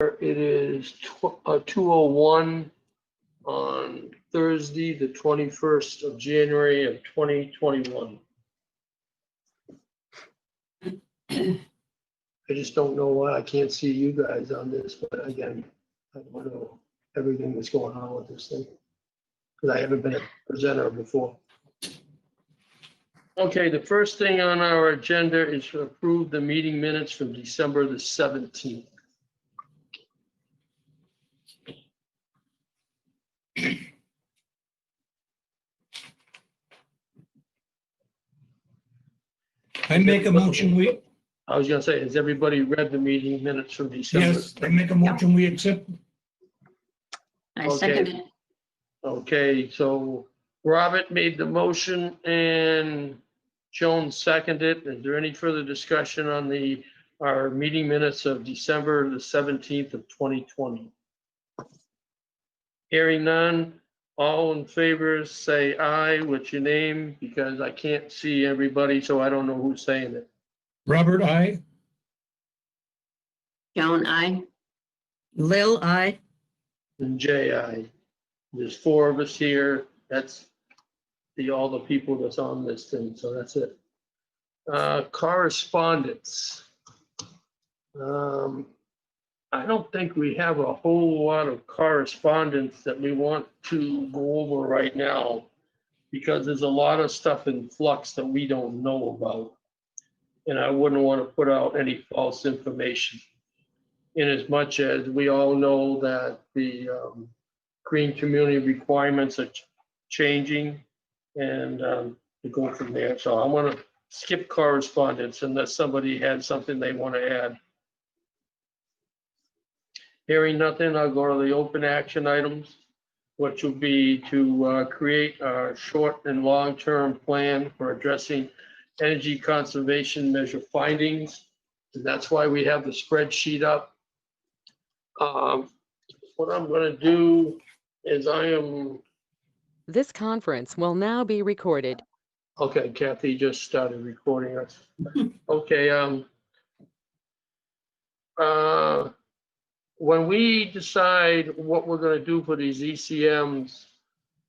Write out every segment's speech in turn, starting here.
It is 2:01 on Thursday, the 21st of January of 2021. I just don't know why I can't see you guys on this, but again, I don't know everything that's going on with this thing, because I haven't been a presenter before. Okay, the first thing on our agenda is to approve the meeting minutes from December the 17th. I make a motion, I was gonna say, has everybody read the meeting minutes from December? yes, I make a motion, we accept. I second it. Okay, so Robert made the motion and Joan seconded. Is there any further discussion on our meeting minutes of December the 17th of 2020? Hearing none, all in favor say aye with your name, because I can't see everybody, so I don't know who's saying it. Robert, aye. Joan, I. Lil, I. And Jay, aye. There's 4 of us here. That's all the people that's on this thing, so that's it. Correspondence. I don't think we have a whole lot of correspondence that we want to go over right now, because there's a lot of stuff in flux that we don't know about. And I wouldn't want to put out any false information. In as much as we all know that the green community requirements are changing, and to go from there. So I want to skip correspondence unless somebody had something they want to add. Hearing nothing, I'll go to the open action items, which will be to create a short and long-term plan for addressing energy conservation measure findings. And that's why we have the spreadsheet up. What I'm going to do is This conference will now be recorded. okay, Kathy just started recording us. Okay, when we decide what we're gonna do for these ECMs,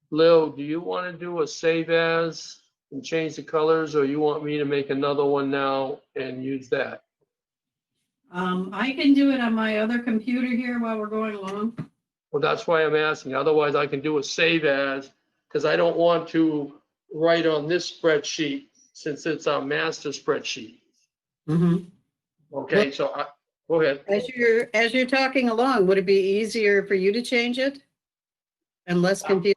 Lil, do you want to do a save as and change the colors, or you want me to make another one now and use that? I can do it on my other computer here while we're going along. Well, that's why I'm asking. Otherwise, I can do a save as, because I don't want to write on this spreadsheet since it's our master spreadsheet. Okay, so go ahead. As you're talking along, would it be easier for you to change it? And less confusing?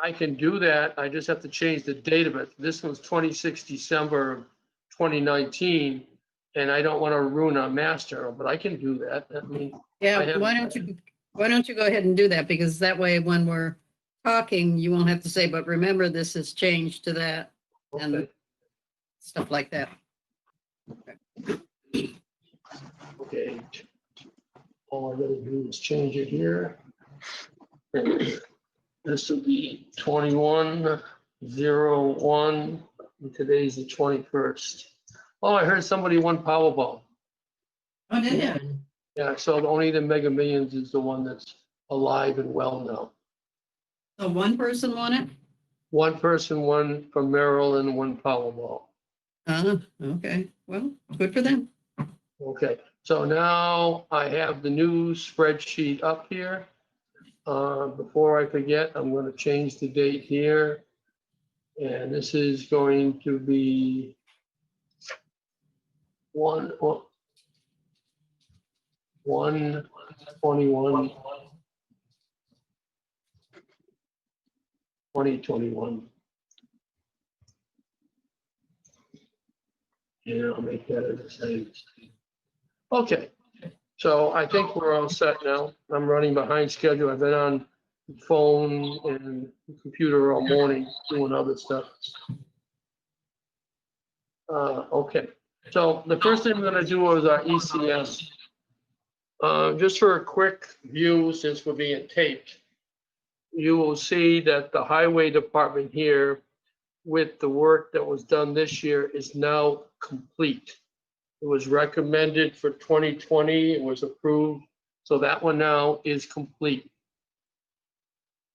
I can do that. I just have to change the date of it. This was 26 December of 2019, and I don't want to ruin our master, but I can do that. I mean, Yeah, why don't you go ahead and do that? Because that way, when we're talking, you won't have to say, but remember, this has changed to that and okay. stuff like that. Okay. All I gotta do is change it here. This will be 21/01, and today's the 21st. Oh, I heard somebody won Powerball. Oh, did you? Yeah, so only the Mega Millions is the one that's alive and well now. So one person won it? One person won from Maryland, won Powerball. Okay. Well, good for them. Okay, so now I have the new spreadsheet up here. Before I forget, I'm going to change the date here. And this is going to be 1/21/2021. And I'll make that as the same. Okay, so I think we're all set now. I'm running behind schedule. I've been on the phone and the computer all morning doing other stuff. Okay, so the first thing I'm gonna do is our ECS. Just for a quick view, since we're being taped, you will see that the highway department here with the work that was done this year is now complete. It was recommended for 2020, it was approved, so that one now is complete.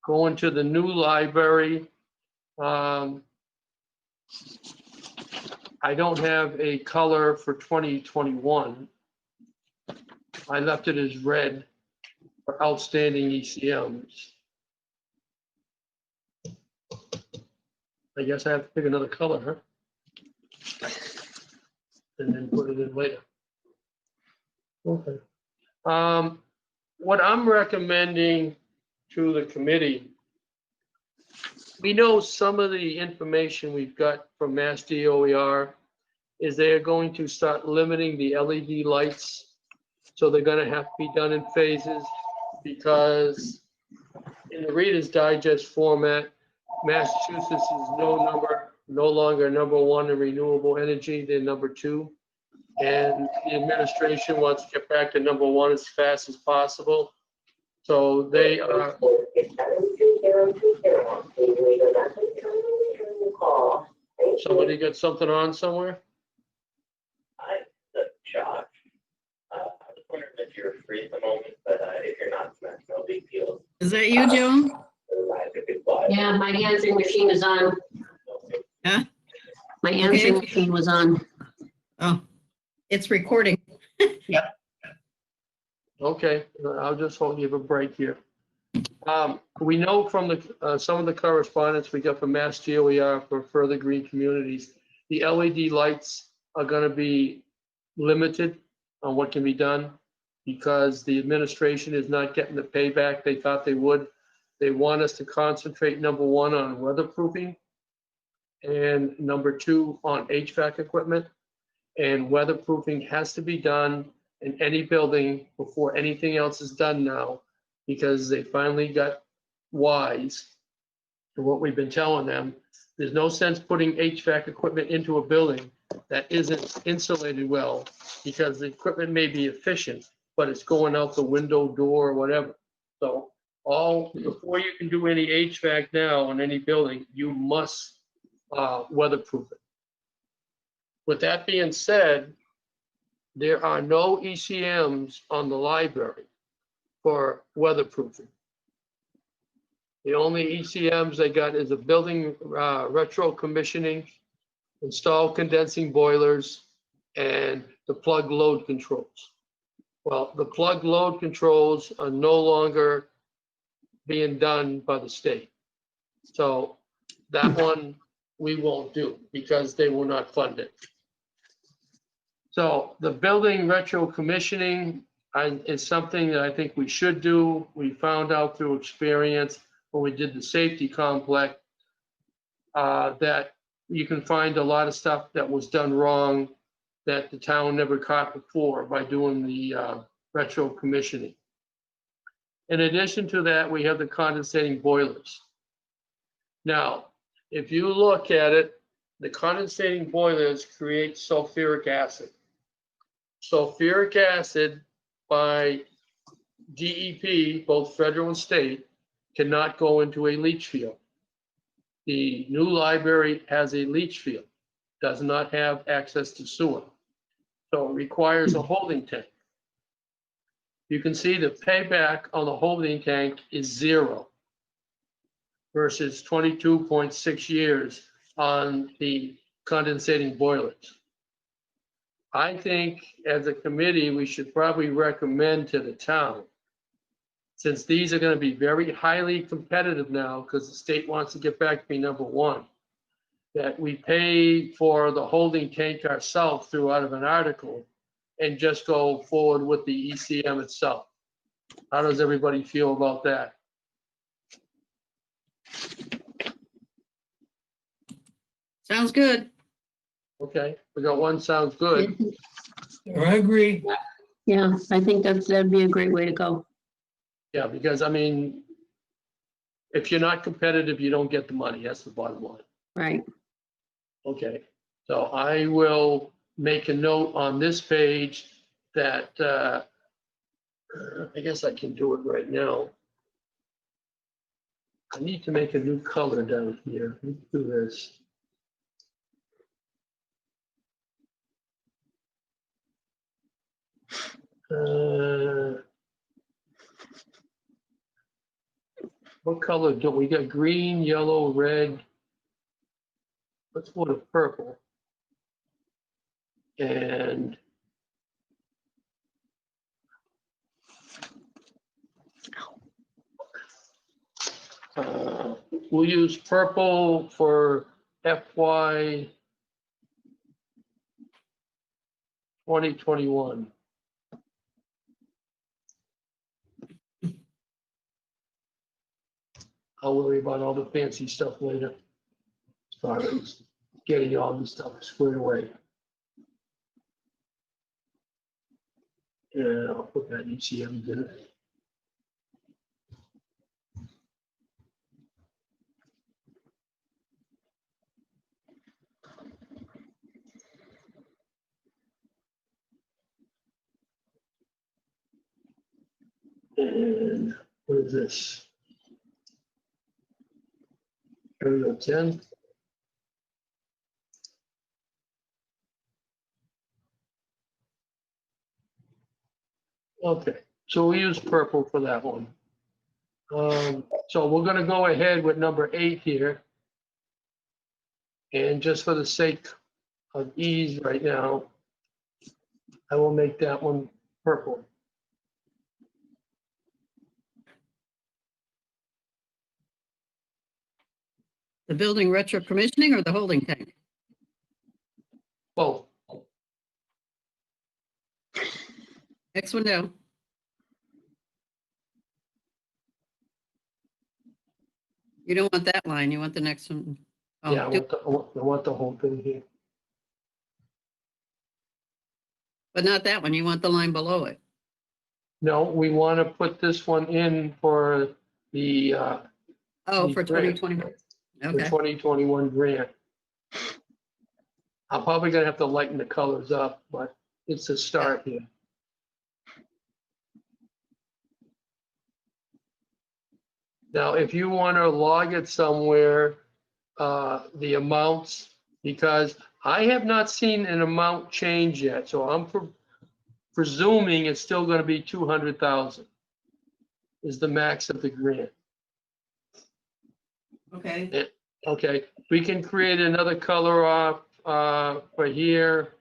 Going to the new library, I don't have a color for 2021. I left it as red for outstanding ECMs. I guess I have to pick another color, huh? And then put it in later. Okay. What I'm recommending to the committee, we know some of the information we've got from Mass DOER is they are going to start limiting the LED lights. So they're gonna have to be done in phases because in the Reader's Digest format, Massachusetts is no longer number one in renewable energy, they're number two. And the administration wants to get back to number one as fast as possible. So they are. Somebody got something on somewhere? Josh. I was wondering if you're free at the moment, but if you're not, that's no big deal. Is that you, Joan? Yeah, my answering machine is on. Huh? My answering Okay. machine was on. Oh, it's recording. Okay, I'll just give a break here. We know from the some of the correspondence we got from Mass DOER for further green communities, the LED lights are going to be limited on what can be done because the administration is not getting the payback they thought they would. They want us to concentrate, number one, on weatherproofing and number two, on HVAC equipment. And weatherproofing has to be done in any building before anything else is done now, because they finally got wise to what we've been telling them. There's no sense putting HVAC equipment into a building that isn't insulated well, because the equipment may be efficient, but it's going out the window, door, or whatever. So before you can do any HVAC now in any building, you must weatherproof it. With that being said, there are no ECMs on the library for weatherproofing. The only ECMs they got is a building retro commissioning, install condensing boilers, and the plug load controls. Well, the plug load controls are no longer being done by the state. So that one we won't do because they will not fund it. So the building retro commissioning is something that I think we should do. We found out through experience when we did the safety complex that you can find a lot of stuff that was done wrong that the town never caught before by doing the retro commissioning. In addition to that, we have the condensating boilers. Now, if you look at it, the condensating boilers create sulfuric acid. Sulfuric acid by DEP, both federal and state, cannot go into a leach field. The new library has a leach field, does not have access to sewer. So it requires a holding tank. You can see the payback on the holding tank is 0 versus 22.6 years on the condensating boilers. I think as a committee, we should probably recommend to the town, since these are going to be very highly competitive now because the state wants to get back to be number one, that we pay for the holding tank ourselves throughout of an article and just go forward with the ECM itself. How does everybody feel about that? Sounds good. Okay, we got one, sounds good. I agree. Yeah, I think that'd be a great way to go. Yeah, because I mean, if you're not competitive, you don't get the money. That's the bottom line. Right. Okay, so I will make a note on this page that I guess I can do it right now. I need to make a new color down here. Let's do this. What color do we got? Green, yellow, red. Let's go to purple. And we'll use purple for FY 2021. I'll worry about all the fancy stuff later. As far as getting all this stuff squared away. Yeah, I'll put that ECM in it. And what is this? Area 10. Okay, so we use purple for that one. So we're gonna go ahead with number 8 here. And just for the sake of ease right now, I will make that one purple. The building retro commissioning or the holding tank? Both. Next one down. You don't want that line, you want the next one. Oh, Yeah, I want the whole thing here. but not that one, you want the line below it. No, we want to put this one in for the Oh, The for grant. 2021. the Okay, 2021 grant. I'm probably gonna have to lighten the colors up, but it's a start here. Now, if you want to log it somewhere, the amounts, because I have not seen an amount change yet, so I'm presuming it's still going to be 200,000 is the max of the grant. okay. Okay, we can create another color off for here.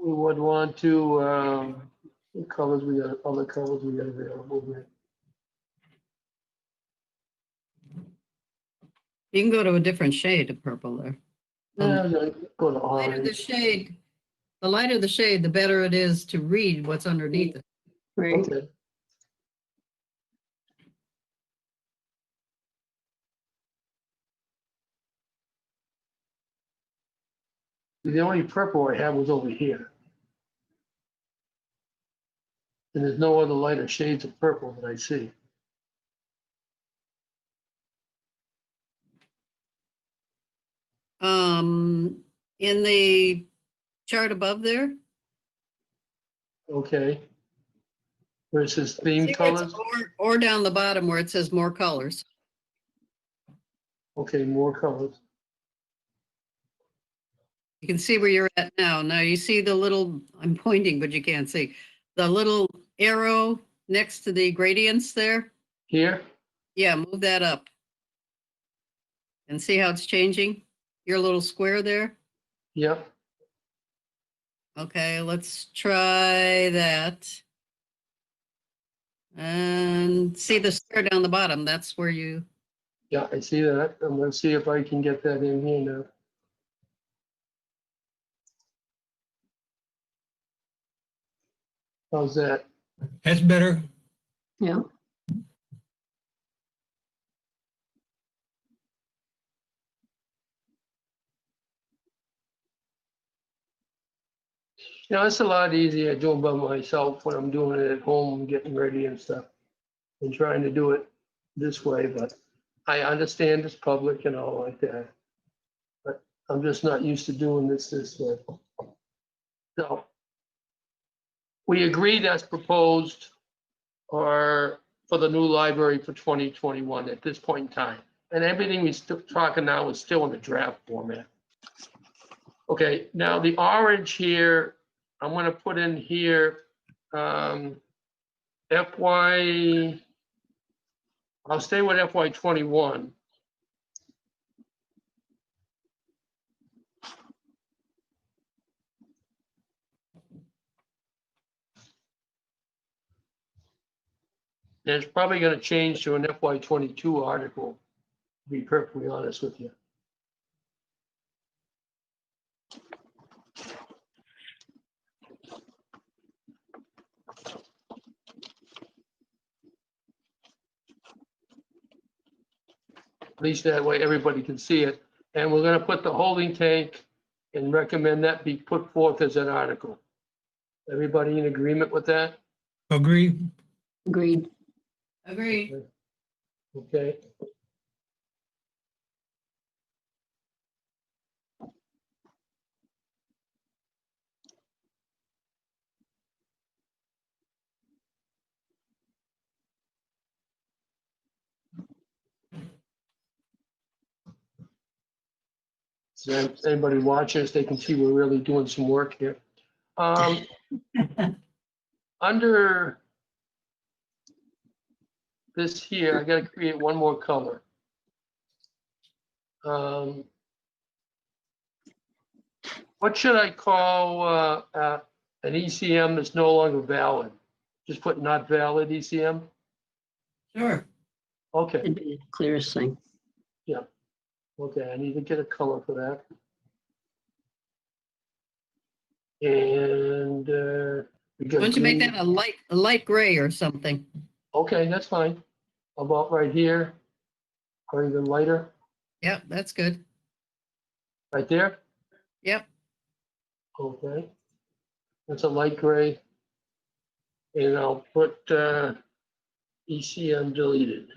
We would want to, what colors we got, other colors we got available here. You can go to a different shade of purple there. Go to The lighter the orange. shade, the lighter the shade, the better it is to read what's underneath it. Right. Okay. The only purple I had was over here. And there's no other lighter shades of purple that I see. In the chart above there. Okay. Versus See theme where it's colors. or down the bottom where it says more colors. Okay, more colors. You can see where you're at now. Now you see the little, I'm pointing, but you can't see. The little arrow next to the gradients there. Here, Yeah, move that up. And see how it's changing? Your little square there. yep. Okay, let's try that. And see the square down the bottom. That's where you, Yeah, I see that. I'm gonna see if I can get that in here now. How's that? That's better. Yeah. You know, it's a lot easier doing by myself when I'm doing it at home, getting ready and stuff, and trying to do it this way, but I understand it's public and all like that. But I'm just not used to doing this way. So we agreed as proposed or for the new library for 2021 at this point in time. and everything we still talking now is still in the draft format. Okay, now the orange here, I'm gonna put in here, FY, I'll stay with FY '21. And it's probably gonna change to an FY '22 article, to be perfectly honest with you. At least that way everybody can see it. And we're gonna put the holding tank and recommend that be put forth as an article. Everybody in agreement with that? Agree. Agreed. Agree. Okay. So anybody watching us, they can see we're really doing some work here. Under this here, I gotta create one more color. What should I call an ECM that's no longer valid? Just put not valid ECM? Sure. Okay, It'd be the clearest thing. okay, I need to get a color for that. And we Why got don't you make green. that a light gray or something? Okay, that's fine. How about right here? Or even lighter, Yep, that's good. right there? Yep. Okay. That's a light gray. And I'll put ECM deleted.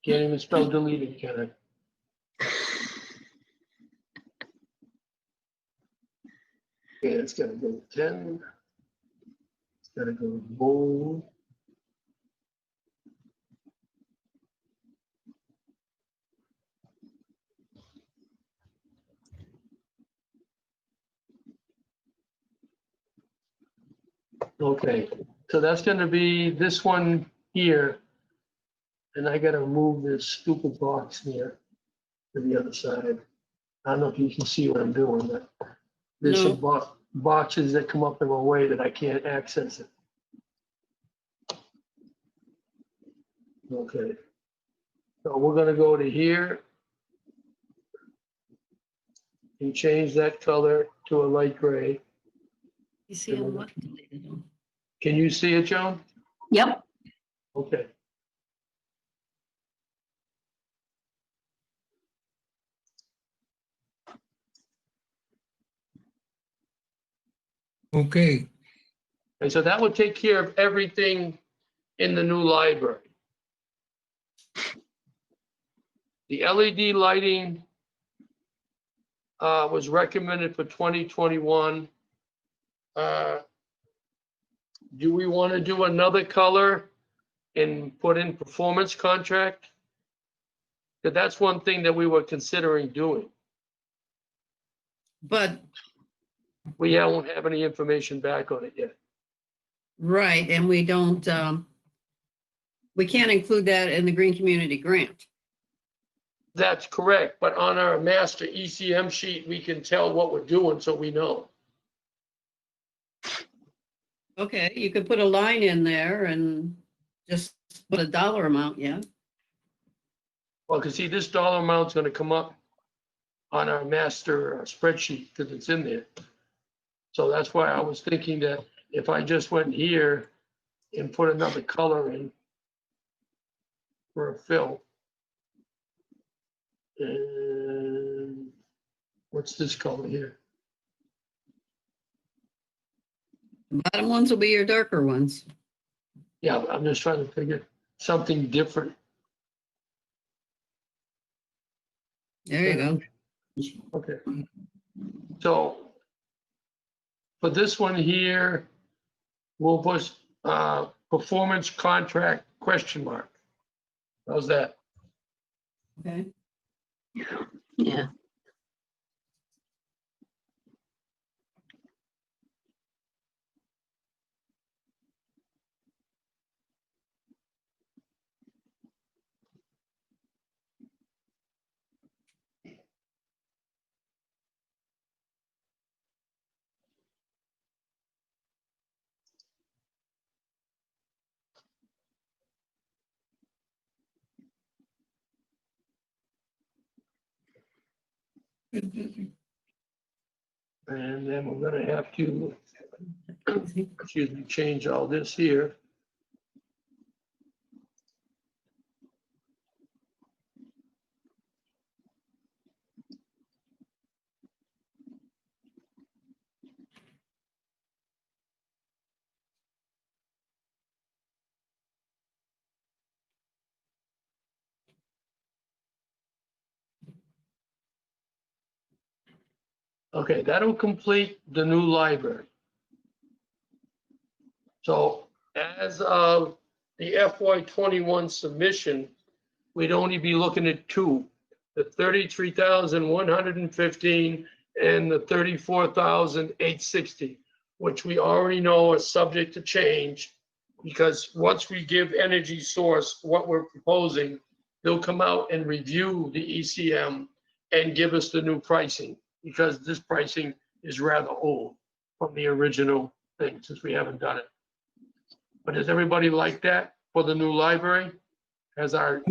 Can't even spell deleted, can I? Okay, it's gotta go 10. It's gotta go bold. Okay, so that's gonna be this one here. And I gotta move this stupid box here to the other side. I don't know if you can see what I'm doing, but there's some boxes that come up in my way that I can't access it. Okay. So we're gonna go to here and change that color to a light gray. You see on what deleted them? Can you see it, Joan? Yep. Okay. Okay. And so that would take care of everything in the new library. The LED lighting was recommended for 2021. Do we want to do another color and put in performance contract? Because that's one thing that we were considering doing. But, We don't have any information back on it yet. right, and we don't, we can't include that in the Green Community Grant. That's correct, but on our master ECM sheet, we can tell what we're doing so we know. Okay, you could put a line in there and just put a dollar amount, yeah. Well, because see, this dollar amount's gonna come up on our master spreadsheet because it's in there. So that's why I was thinking that if I just went here and put another color in for a fill. And what's this color here? Bottom ones will be your darker ones. Yeah, I'm just trying to figure something different. There you go. Okay. So for this one here, We'll put, performance contract question mark. How's that? Okay. Yeah. And then we're gonna have to, excuse me, change all this here. Okay, that'll complete the new library. So as of the FY '21 submission, we'd only be looking at two, the 33,115 and the 34,860, which we already know is subject to change, because once we give Energy Source what we're proposing, they'll come out and review the ECM and give us the new pricing, because this pricing is rather old from the original thing, since we haven't done it. But does everybody like that for the new library? As our,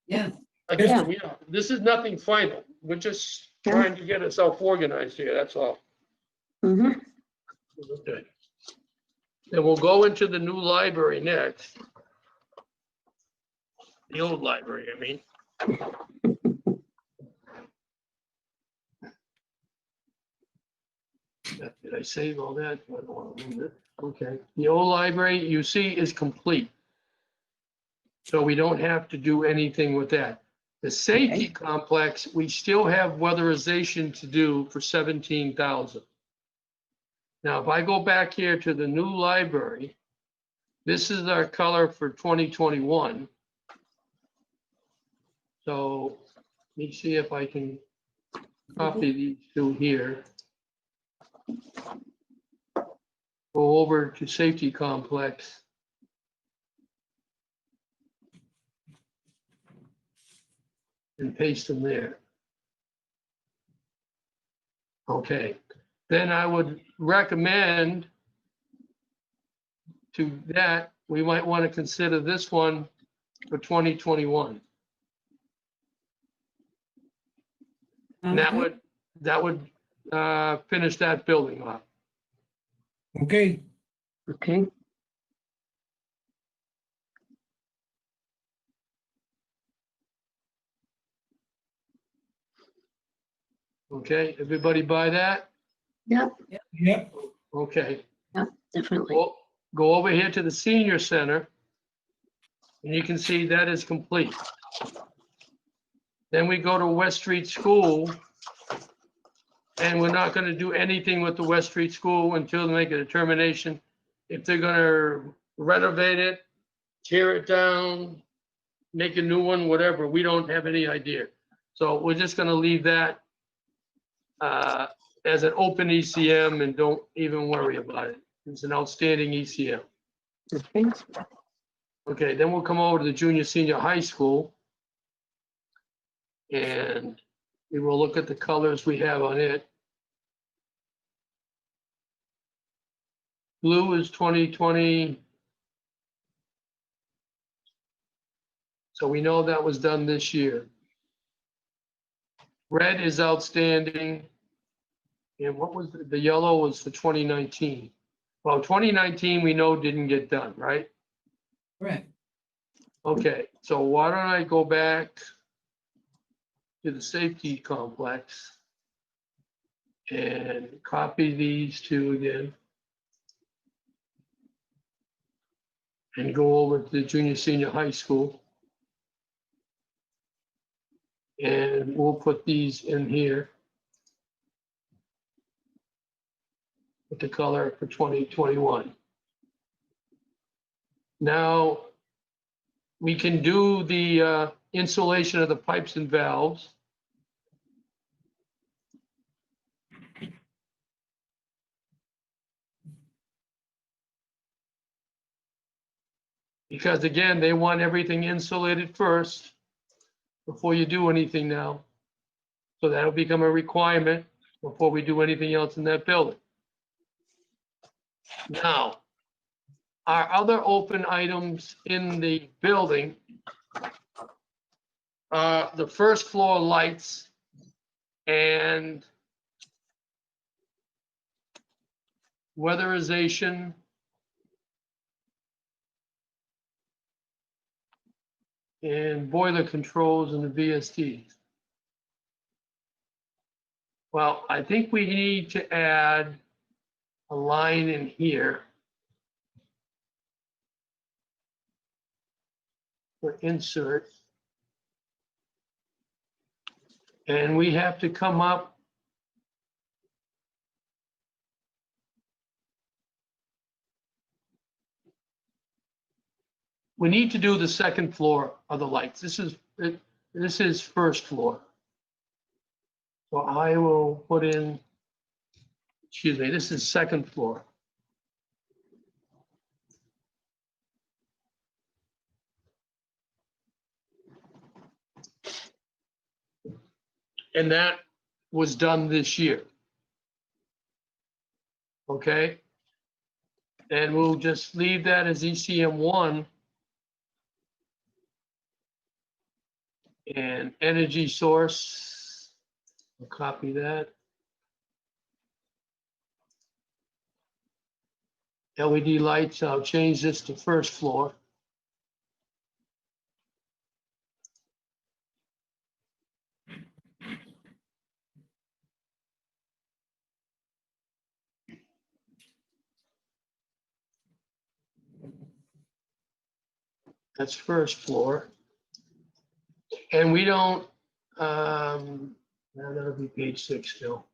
Yeah. again, this is nothing final. We're just trying to get ourselves organized here, that's all. Mhm. Okay. Then we'll go into the new library next. The old library, I mean. Did I save all that? I don't want to move it. Okay, the old library, you see, is complete. So we don't have to do anything with that. The safety complex, we still have weatherization to do for 17,000. Now, if I go back here to the new library, this is our color for 2021. So let me see if I can copy these two here. Go over to safety complex. And paste them there. Okay, then I would recommend to that, we might want to consider this one for 2021. And that would finish that building off. Okay, Okay. Okay, everybody buy that? Yep, yep, Okay, definitely. go over here to the senior center. And you can see that is complete. Then we go to West Street School. And we're not gonna do anything with the West Street School until they make a determination if they're gonna renovate it, tear it down, make a new one, whatever. We don't have any idea. So we're just gonna leave that as an open ECM and don't even worry about it. It's an outstanding ECM. Okay. Okay, then we'll come over to the junior, senior high school. And we will look at the colors we have on it. Blue is 2020. So we know that was done this year. Red is outstanding. And what was the yellow was for 2019. Well, 2019 we know didn't get done, right? Right. Okay, so why don't I go back to the safety complex and copy these two again. And go over to the junior, senior high school. And we'll put these in here. With the color for 2021. Now, we can do the insulation of the pipes and valves. Because again, they want everything insulated first before you do anything now. So that'll become a requirement before we do anything else in that building. Now, our other open items in the building, the first floor lights and weatherization. And boiler controls and the VSTs. Well, I think we need to add a line in here for insert. And we have to come up we need to do the second floor of the lights. This is first floor. So I will put in, excuse me, this is second floor. And that was done this year. Okay? And we'll just leave that as ECM1. And energy source, I'll copy that. LED lights, I'll change this to first floor. That's first floor. And we don't, now that'll be page 6 still.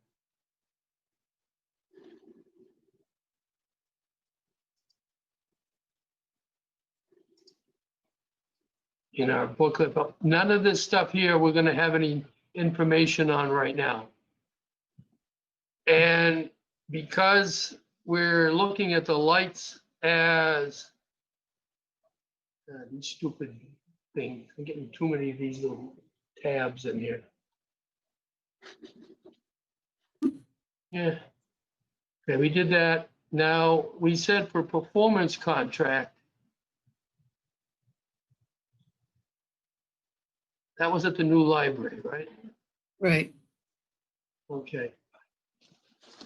In our booklet, but none of this stuff here we're going to have any information on right now. And because we're looking at the lights as these stupid things, I'm getting too many of these little tabs in here. Yeah. Okay, we did that. Now, we said for performance contract, that was at the new library, right? Right. Okay.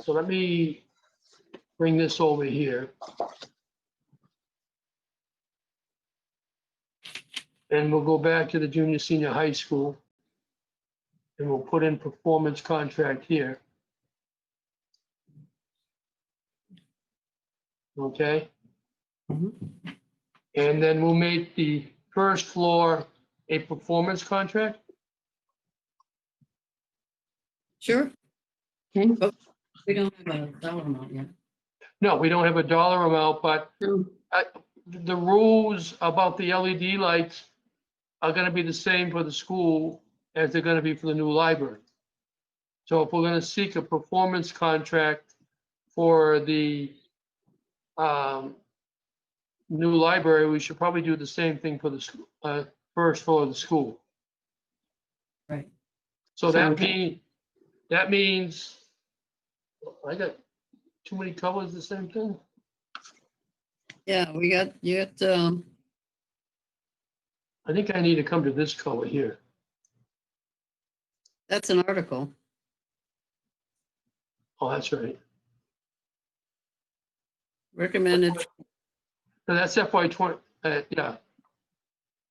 So let me bring this over here. And we'll go back to the junior, senior high school. And we'll put in performance contract here. Okay? Mhm. And then we'll make the first floor a performance contract? Sure. Hmm? But we don't have a dollar amount yet. No, we don't have a dollar amount, but No. the rules about the LED lights are gonna be the same for the school as they're gonna be for the new library. So if we're gonna seek a performance contract for the new library, we should probably do the same thing for the first floor of the school. Right. So that means, I got too many colors, the same thing? Yeah, you got, I think I need to come to this color here. that's an article. Oh, that's right. Recommended, No, that's FY 20, yeah.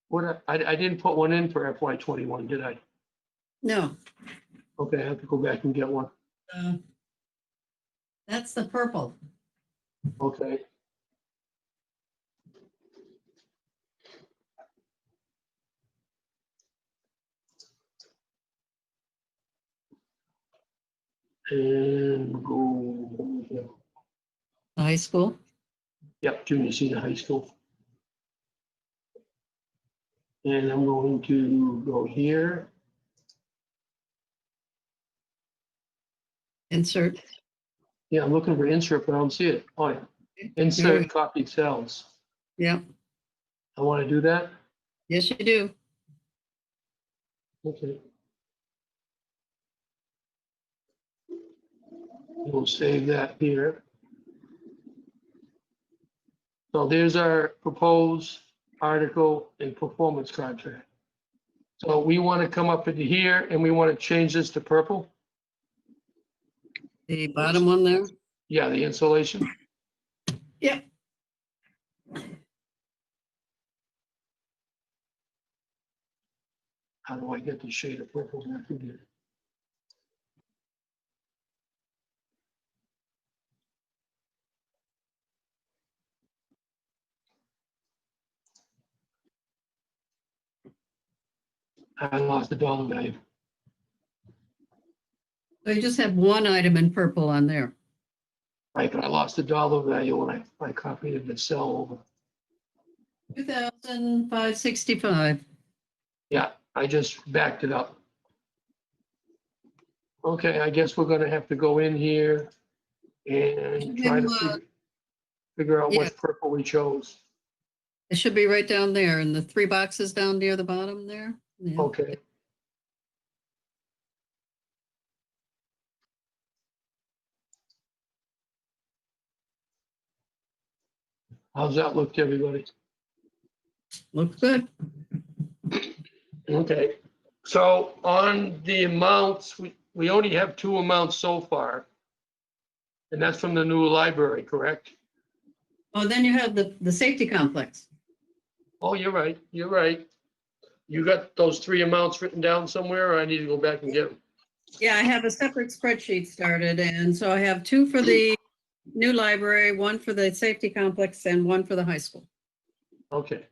What, I didn't put one in for FY 21, did I? no, Okay, I have to go back and get one. that's the purple. Okay. And go, High school. yep, junior, senior high school. And I'm going to go here. Insert. Yeah, I'm looking for insert, but I don't see it. Oh, yeah. Insert copy cells. Yeah, I want to do that. yes, you do. Okay. We'll save that here. So there's our proposed article and performance contract. So we want to come up into here and we want to change this to purple. The bottom one there. Yeah, the insulation. Yep. How do I get the shade of purple back again? I lost the dollar value. So you just have one item in purple on there. Right, but I lost the dollar value when I copied the cell over. 2,565. Yeah, I just backed it up. Okay, I guess we're gonna have to go in here and try to figure out Yeah. which purple we chose. It should be right down there in the 3 boxes down near the bottom there. Yeah. Okay. How's that look to everybody? Looks good. Okay, so on the amounts, we only have 2 amounts so far. And that's from the new library, correct? Oh, then you have the safety complex. Oh, you're right, you're right. You got those 3 amounts written down somewhere, or I need to go back and get them? Yeah, I have a separate spreadsheet started, and so I have 2 for the new library, 1 for the safety complex, and 1 for the high school. Okay.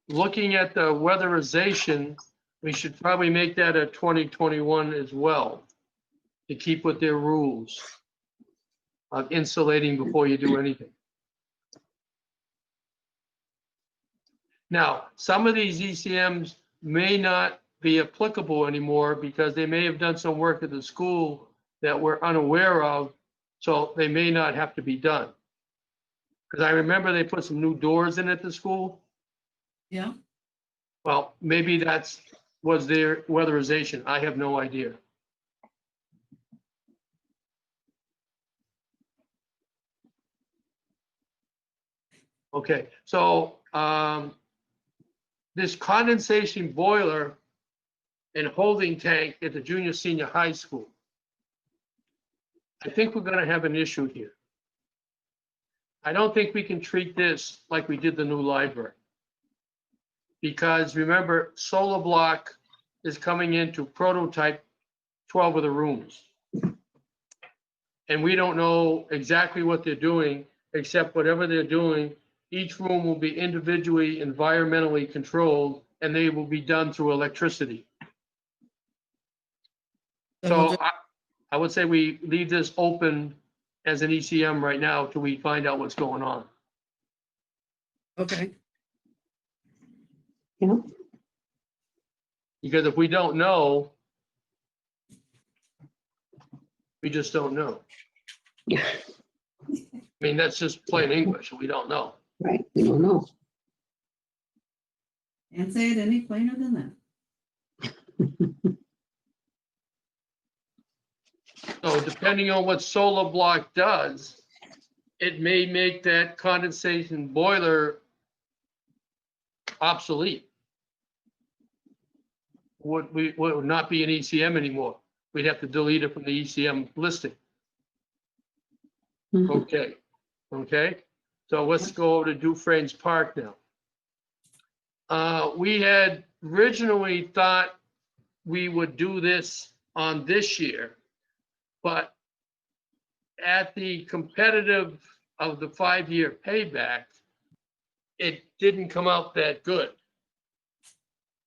Looking at the weatherization, we should probably make that a 2021 as well, to keep with their rules of insulating before you do anything. Now, some of these ECMs may not be applicable anymore because they may have done some work at the school that we're unaware of, so they may not have to be done. Because I remember they put some new doors in at the school. Yeah. Well, maybe was their weatherization. I have no idea. Okay, so this condensation boiler and holding tank at the junior senior high school. I think we're going to have an issue here. I don't think we can treat this like we did the new library. Because remember, Solar Block is coming in to prototype 12 of the rooms. And we don't know exactly what they're doing, except whatever they're doing, each room will be individually environmentally controlled, and they will be done through electricity. So I would say we leave this open as an ECM right now till we find out what's going on. Okay. Yeah. Because if we don't know, we just don't know. Yeah. I mean, that's just plain English. We don't know. Right, we don't know. Can't say it any plainer than that. So depending on what Solar Block does, it may make that condensation boiler obsolete. Would not be an ECM anymore. We'd have to delete it from the ECM listing. Okay, okay. So let's go over to Dufresne's Park now. We had originally thought we would do this on this year, but at the competitive of the 5-year payback, it didn't come out that good.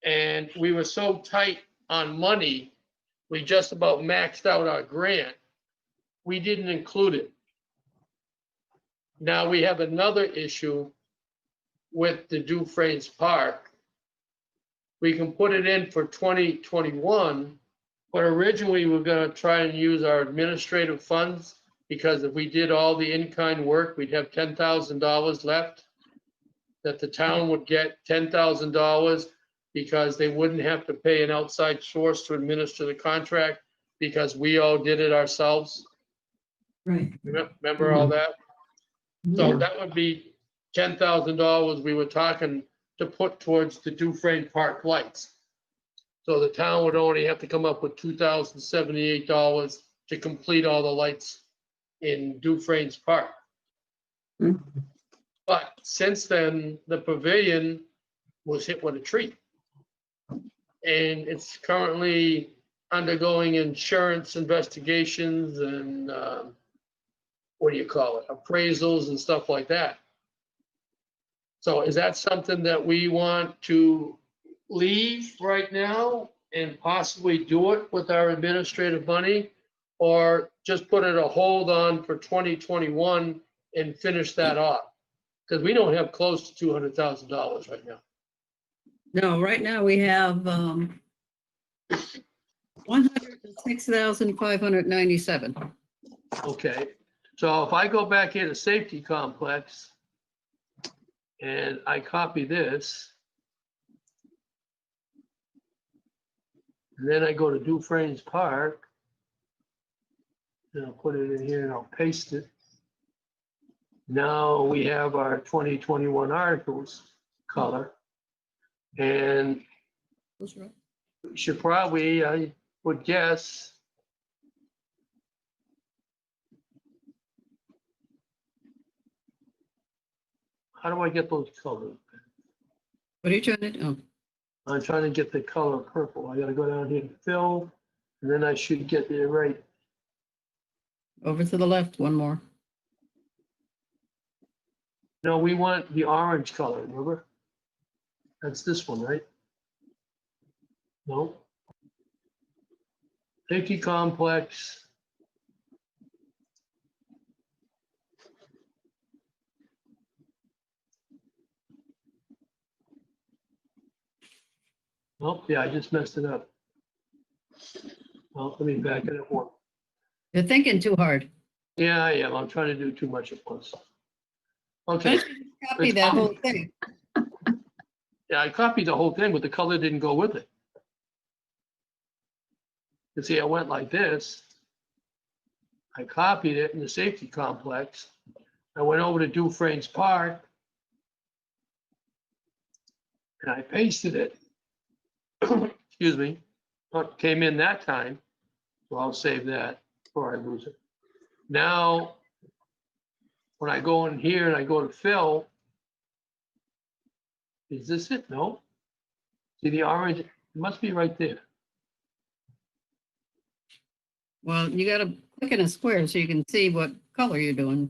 And we were so tight on money, we just about maxed out our grant. We didn't include it. Now we have another issue with the Dufresne's Park. We can put it in for 2021, but originally we're gonna try and use our administrative funds, because if we did all the in-kind work, we'd have $10,000 left, that the town would get $10,000 because they wouldn't have to pay an outside source to administer the contract, because we all did it ourselves. Right. Remember all that? So that would be $10,000 we were talking to put towards the Dufresne Park lights. So the town would only have to come up with $2,078 to complete all the lights in Dufresne's Park. But since then, the pavilion was hit with a tree. And it's currently undergoing insurance investigations and, what do you call it, appraisals and stuff like that. So is that something that we want to leave right now and possibly do it with our administrative money? Or just put it a hold on for 2021 and finish that off? Because we don't have close to $200,000 right now. No, right now we have 106,597. Okay, so if I go back into safety complex and I copy this, and then I go to Dufresne's Park, and I'll put it in here and I'll paste it. Now we have our 2021 articles color. And That's right. we should probably, I would guess, how do I get those colors? What are you trying to do? Oh, I'm trying to get the color purple. I gotta go down here to fill, and then I should get the right. over to the left, one more. No, we want the orange color, remember? That's this one, right? No. Safety complex. Oh, yeah, I just messed it up. Well, let me back it up one. You're thinking too hard. Yeah, I am. I'm trying to do too much at once. Why Okay, don't you copy that whole thing? yeah, I copied the whole thing, but the color didn't go with it. You see, I went like this. I copied it in the safety complex. I went over to Dufresne's Park. And I pasted it. Excuse me. What came in that time. So I'll save that before I lose it. Now, when I go in here and I go to fill, is this it? No. See the orange? It must be right there. Well, you gotta click in a square so you can see what color you're doing.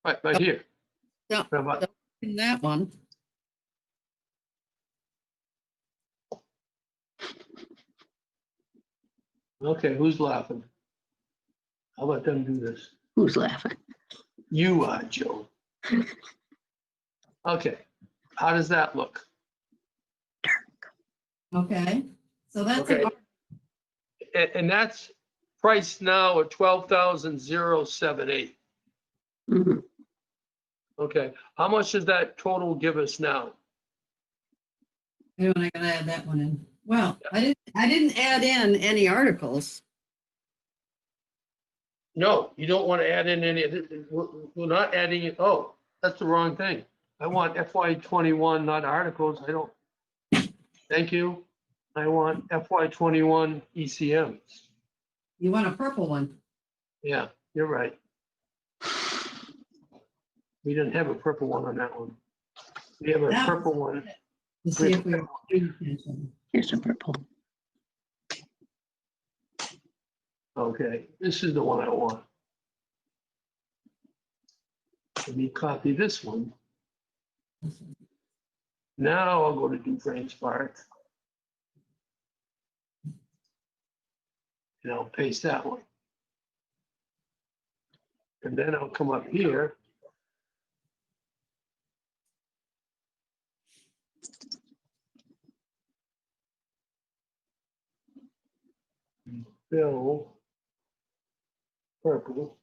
Right here. No, What about- in that one. Okay, who's laughing? I'll let them do this. Who's laughing? You are, Joe. Okay, how does that look? Okay, so that's, Okay. And that's priced now at 12,078. Mhm. Okay, how much does that total give us now? and I gotta add that one in. Well, I didn't add in any articles. No, you don't want to add in any, we're not adding it, oh, that's the wrong thing. I want FY '21, not articles, I don't, thank you. I want FY '21 ECMs. You want a purple one? Yeah, you're right. We didn't have a purple one on that one. We have a That purple was- one. To see if we were paying attention. Here's a purple. Okay, this is the one I want. Let me copy this one. Now I'll go to Dufresne's Park. And I'll paste that one. And then I'll come up here. bill. Purple.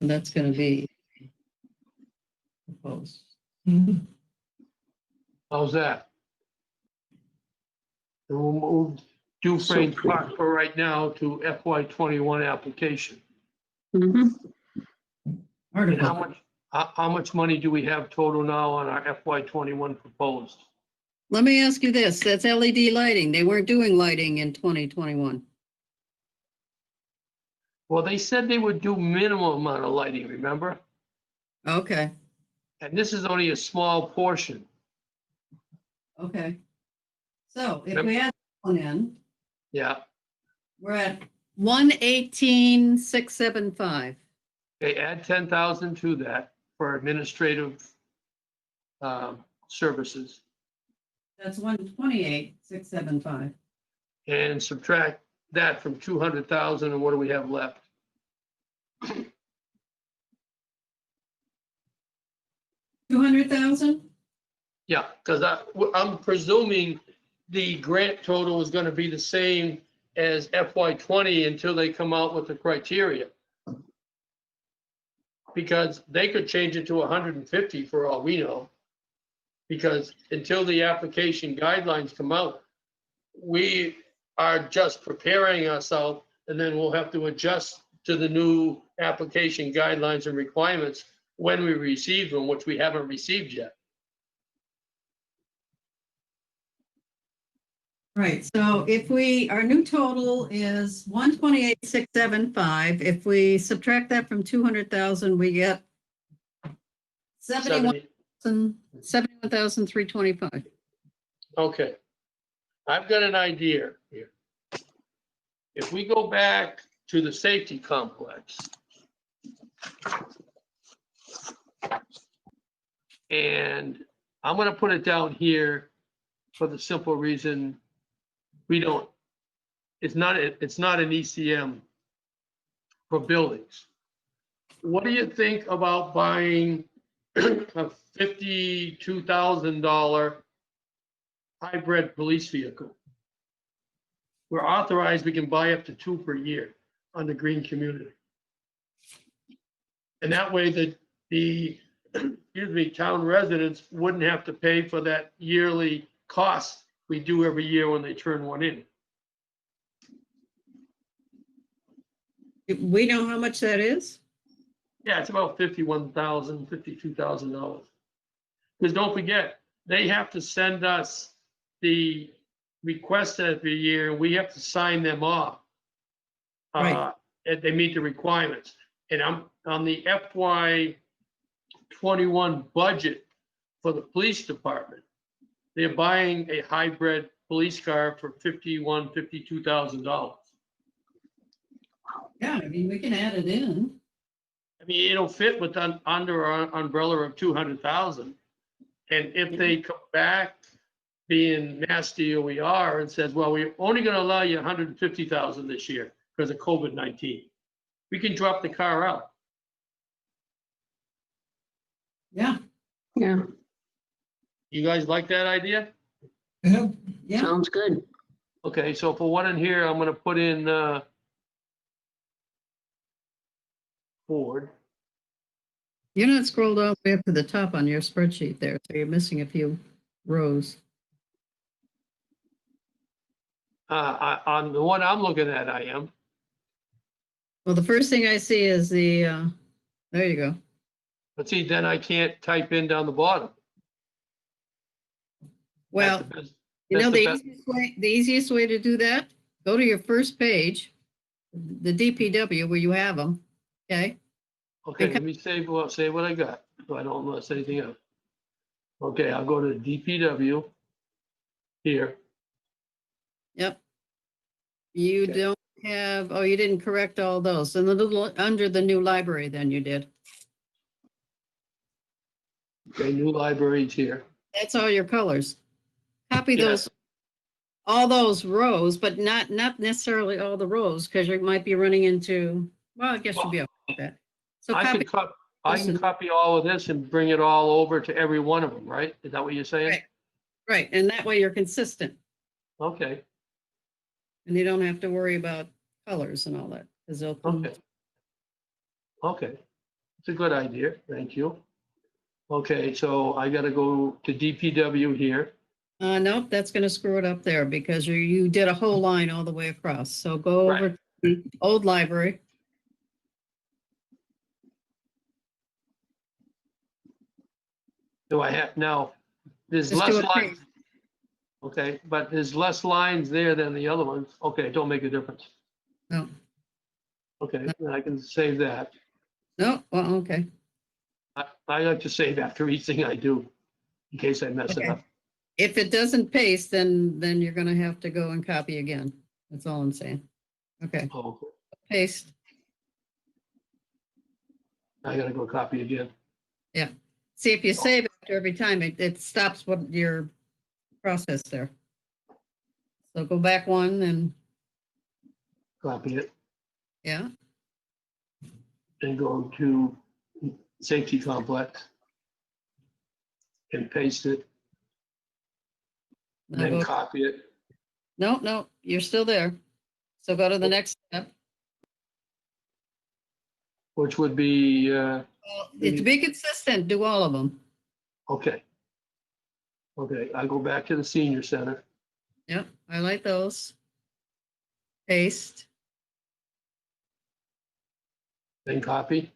And that's gonna be proposed. Mhm. How's that? And we'll move Dufrane's Park for right now to FY 21 application. Mhm. And how much money do we have total now on our FY 21 proposed? Let me ask you this, that's LED lighting. They weren't doing lighting in 2021. Well, they said they would do minimum amount of lighting, remember? Okay, And this is only a small portion. okay. So if we add one in, Yeah, we're at 118,675. they add 10,000 to that for administrative services That's 128,675. and subtract that from 200,000 and what do we have left? 200,000? Yeah, because I'm presuming the grant total is going to be the same as FY 20 until they come out with the criteria. Because they could change it to 150 for all we know. Because until the application guidelines come out, we are just preparing ourselves and then we'll have to adjust to the new application guidelines and requirements when we receive them, which we haven't received yet. Right, so if our new total is 128,675. If we subtract that from 200,000, we get 71,325. Okay. I've got an idea here. If we go back to the safety complex. And I'm gonna put it down here for the simple reason it's not an ECM for buildings. What do you think about buying a $52,000 hybrid police vehicle? We're authorized, we can buy up to 2 per year on the green community. And that way the town residents wouldn't have to pay for that yearly cost we do every year when they turn one in. We know how much that is? Yeah, it's about $51,000, $52,000. Because don't forget, they have to send us the request every year, and we have to sign them off. Right. And they meet the requirements. And I'm on the FY 21 budget for the police department. They're buying a hybrid police car for $52,000. Yeah, I mean, we can add it in. I mean, it'll fit with under our umbrella of 200,000. And if they come back being nasty OER and says, well, we're only going to allow you 150,000 this year because of COVID-19, we can drop the car out. Yeah, Yeah, You guys like that idea? Yeah, yeah. sounds good. Okay, so for one in here, I'm going to put in Ford. You're not scrolled all the way up to the top on your spreadsheet there, so you're missing a few rows. On the one I'm looking at, I am. Well, the first thing I see is there you go. But see, then I can't type in down the bottom. Well, That's you know, the the best- easiest way to do that, go to your first page, the DPW where you have them, okay? Okay, let me say what I got, so I don't miss anything else. Okay, I'll go to DPW here. Yep. You Okay. don't have, oh, you didn't correct all those. And the little under the new library, then you did. Okay, new libraries here. That's all your colors. Copy Yeah. those, all those rows, but not necessarily all the rows, because you might be running into, well, I guess you'll be able to do that. So I copy, can copy all of this and bring it all over to every one of them, right? Is that what you're saying? Right. right, and that way you're consistent. Okay, And you don't have to worry about colors and all that, because they'll come. okay. Okay, it's a good idea, thank you. Okay, so I gotta go to DPW here. Nope, that's gonna screw it up there because you did a whole line all the way across. So go over Right. to the old library. Do I have, now, there's Just less do a lines, page. okay, but there's less lines there than the other ones. Okay, don't make a difference. No, Okay, then I can save that. no, well, okay. I like to save after each thing I do, in case I mess it Okay. up. If it doesn't paste, then you're gonna have to go and copy again. That's all I'm saying. Okay, Oh, paste. I gotta go copy again. Yeah. See, if you save after every time, it stops what your process there. So go back one and, Copy it yeah, and go to safety complex and paste it, now then go, copy it. no, you're still there. So go to the next step. Which would be, To be consistent, do all of them. okay. Okay, I go back to the senior center, Yep, I like those. Paste. then copy.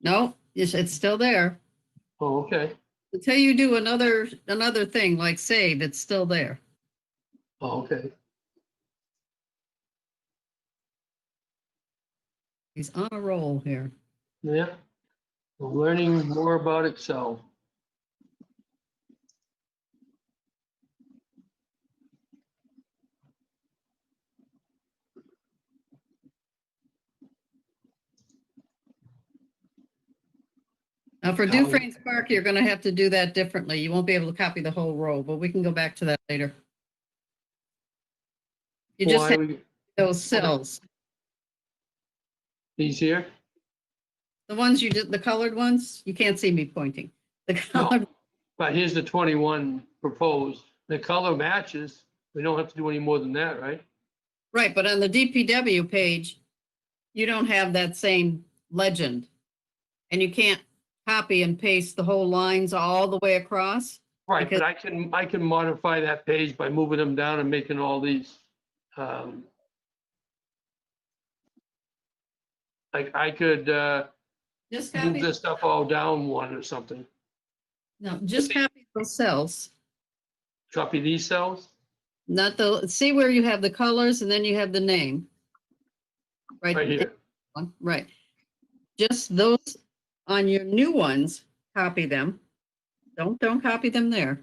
No, it's still there. Oh, okay. Until you do another thing like save, it's still there. Oh, okay. He's on a roll here. Yeah. We're learning more about Excel. Now for How- Dufrane's Park, you're gonna have to do that differently. You won't be able to copy the whole row, but we can go back to that later. You just Why have we, those cells. these here? The ones you did, the colored ones, you can't see me pointing. The No. colored, But here's the 21 proposed. The color matches. We don't have to do any more than that, right? right, but on the DPW page, you don't have that same legend. And you can't copy and paste the whole lines all the way across. Right, Because- but I can modify that page by moving them down and making all these. Like I could Just move copy, this stuff all down one or something. no, just copy those cells. Copy these cells. Not the, see where you have the colors and then you have the name. Right here. Right. Just those on your new ones, copy them. Don't copy them there.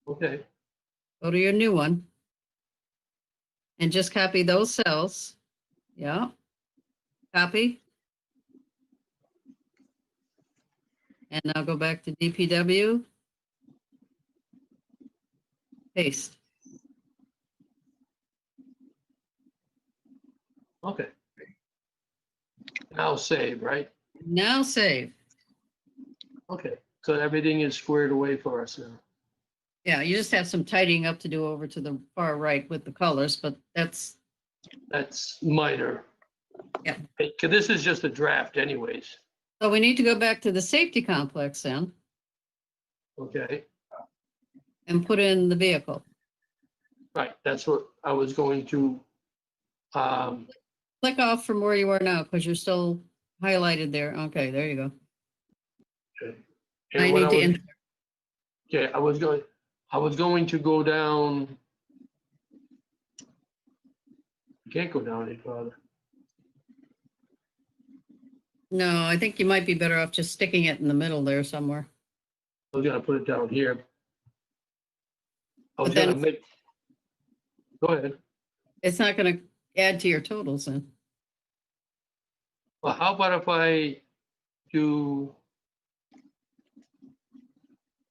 Okay, Go to your new one. And just copy those cells. Yeah. Copy. And now go back to DPW. Paste. okay. Now save, right? Now save. Okay, so everything is squared away for us now. Yeah, you just have some tidying up to do over to the far right with the colors, but that's, That's minor. Yeah. Hey, 'cause this is just a draft anyways. so we need to go back to the safety complex then Okay, and put in the vehicle. right, that's what I was going to, Click off from where you are now because you're still highlighted there. Okay, there you go. okay. I And when need to enter. okay, I was going to go down. I can't go down any further. No, I think you might be better off just sticking it in the middle there somewhere. I was gonna put it down here. I was But then- gonna make, go ahead. It's not going to add to your totals then. Well, how about if I do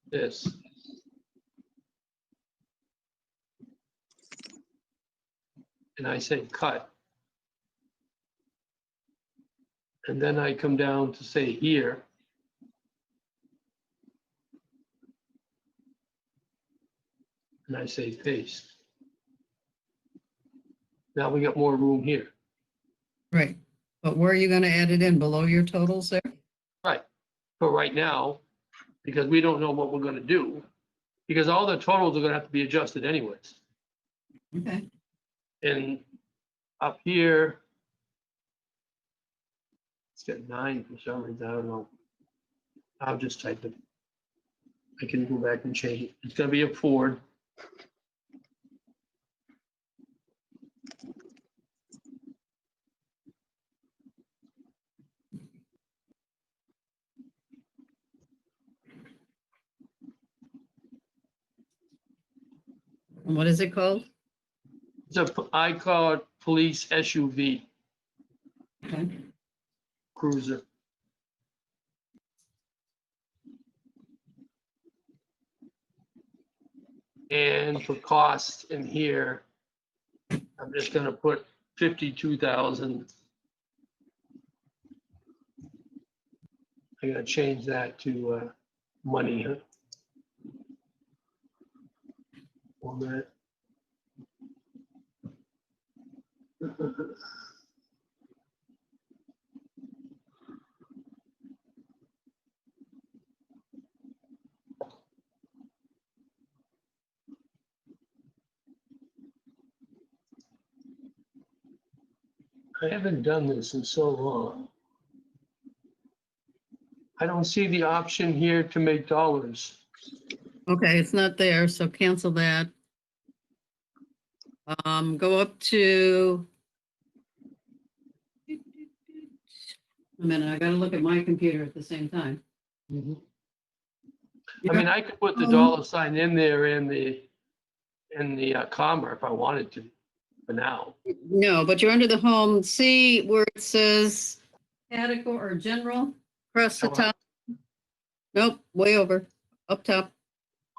this? And I say cut. And then I come down to say here. And I say paste. Now we got more room here. Right. But where are you gonna add it in? Below your totals there? Right. For right now, because we don't know what we're gonna do, because all the totals are gonna have to be adjusted anyways. Okay. And up here, it's got 9 for some reason, I don't know. I'll just type it. I can go back and change it. It's gonna be a Ford. And what is it called? I call it police SUV Okay. cruiser. And for cost in here, I'm just gonna put 52,000. I gotta change that to money, huh? Format. I haven't done this in so long. I don't see the option here to make dollars. Okay, it's not there, so cancel that. Go up to. A minute, I gotta look at my computer at the same time. I mean, I could put the dollar sign in there in the comma if I wanted to, for now. No, but you're under the home, see where it says category or general across the Oh, top? Nope, way over, up top.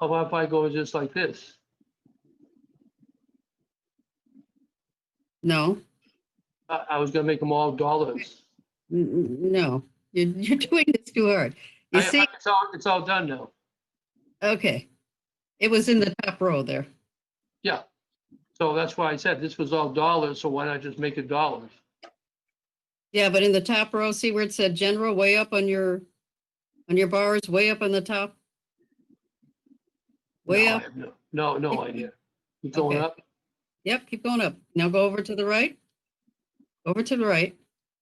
How about if I go just like this? No, I was gonna make them all dollars. no, you're doing this too hard. You see, It's all done now. okay. It was in the top row there. Yeah. So that's why I said this was all dollars, so why not just make it dollars? Yeah, but in the top row, see where it said general way up on your bars, way up on the top? Way No, I up? have no idea. Keep going Okay. up. Yep, keep going up. Now go over to the right. Over to the right.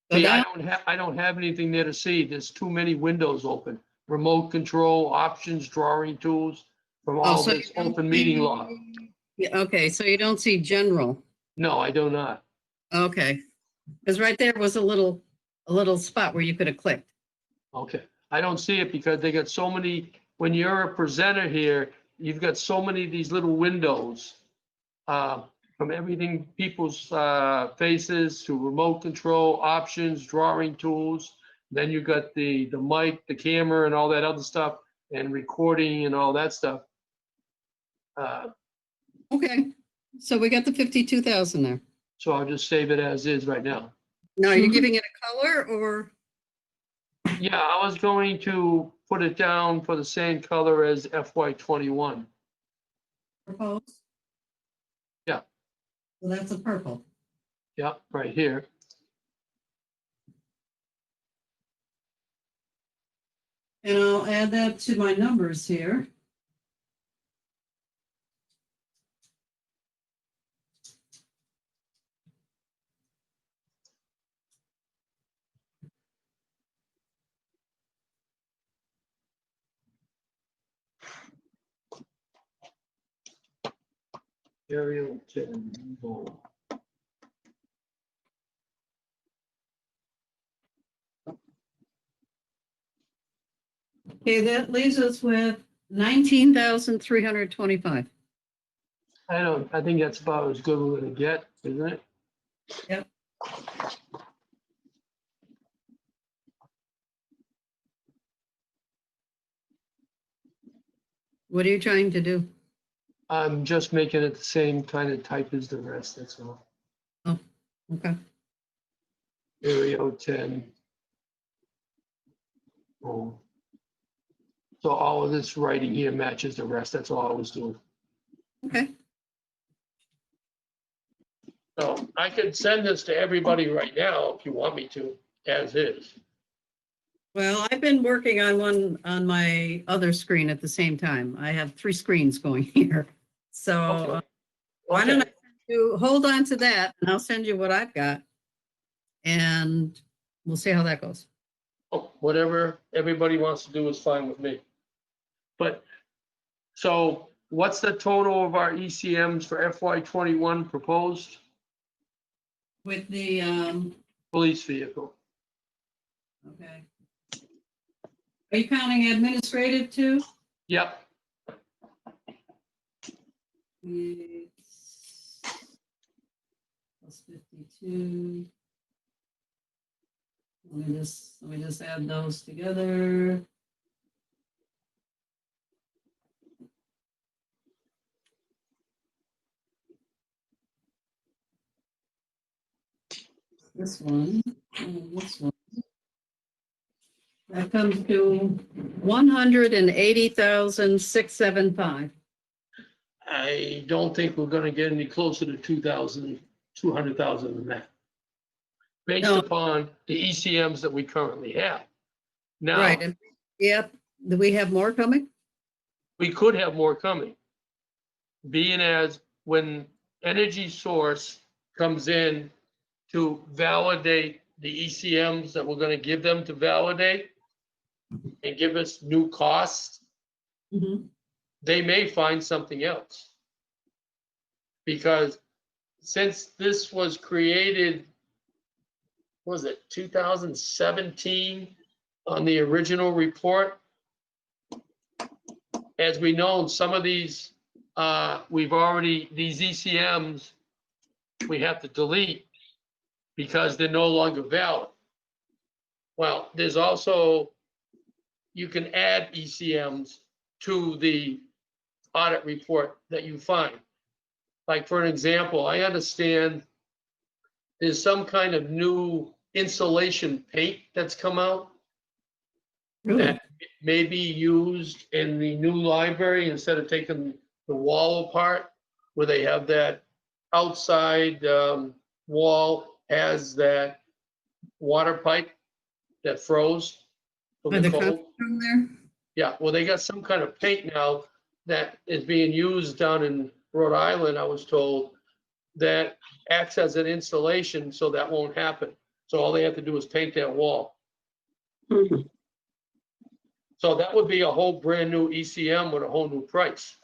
Go See, down. I don't have anything there to see. There's too many windows open. Remote control, options, drawing tools from all so this you don't open meeting law. Yeah, okay, so you don't see general. No, I do not. Okay. Because right there was a little spot where you could have clicked. Okay. I don't see it because they got so many, when you're a presenter here, you've got so many of these little windows. From everything, people's faces to remote control, options, drawing tools. Then you got the mic, the camera and all that other stuff and recording and all that stuff. Okay, so we got the 52,000 there. So I'll just save it as is right now. Now, are you giving it a color or? Yeah, I was going to put it down for the same color as FY21. Propose? Yeah. Well, that's a purple. Yep, right here. And I'll add that to my numbers here. Aerial 10. Boom. Okay, that leaves us with 19,325. I think that's about as good we're gonna get, isn't it? Yep. What are you trying to do? I'm just making it the same kind of type as the rest, that's all. Okay. Area 10. Boom. So all of this writing here matches the rest, that's all I was doing. Okay. So I could send this to everybody right now if you want me to, as is. Well, I've been working on one on my other screen at the same time. I have 3 screens going here. So Okay. why don't I Okay. hold on to that and I'll send you what I've got. And we'll see how that goes. Oh, whatever everybody wants to do is fine with me. But, so what's the total of our ECMs for FY21 proposed? With the, Police vehicle. okay. Are you counting administrative too? Yep, It's plus 52. Let me just add those together. This one, and this one. That comes to 180,675. I don't think we're gonna get any closer to 200,000 than that. Based No. upon the ECMs that we currently have. Now, Right, and, yep, do we have more coming? we could have more coming. Being as when Energy Source comes in to validate the ECMs that we're gonna give them to validate and give us new costs, Mhm. they may find something else. Because since this was created, what was it 2017 on the original report? As we know, some of these, these ECMs, we have to delete because they're no longer valid. Well, there's also, you can add ECMs to the audit report that you find. Like, for an example, I understand there's some kind of new insulation paint that's come out Really? that may be used in the new library instead of taking the wall apart, where they have that outside wall has that water pipe that froze from Are the the cold. conference room there? Yeah, well, they got some kind of paint now that is being used down in Rhode Island, I was told, that acts as an insulation, so that won't happen. So all they have to do is paint that wall. Mhm. So that would be a whole brand new ECM with a whole new price.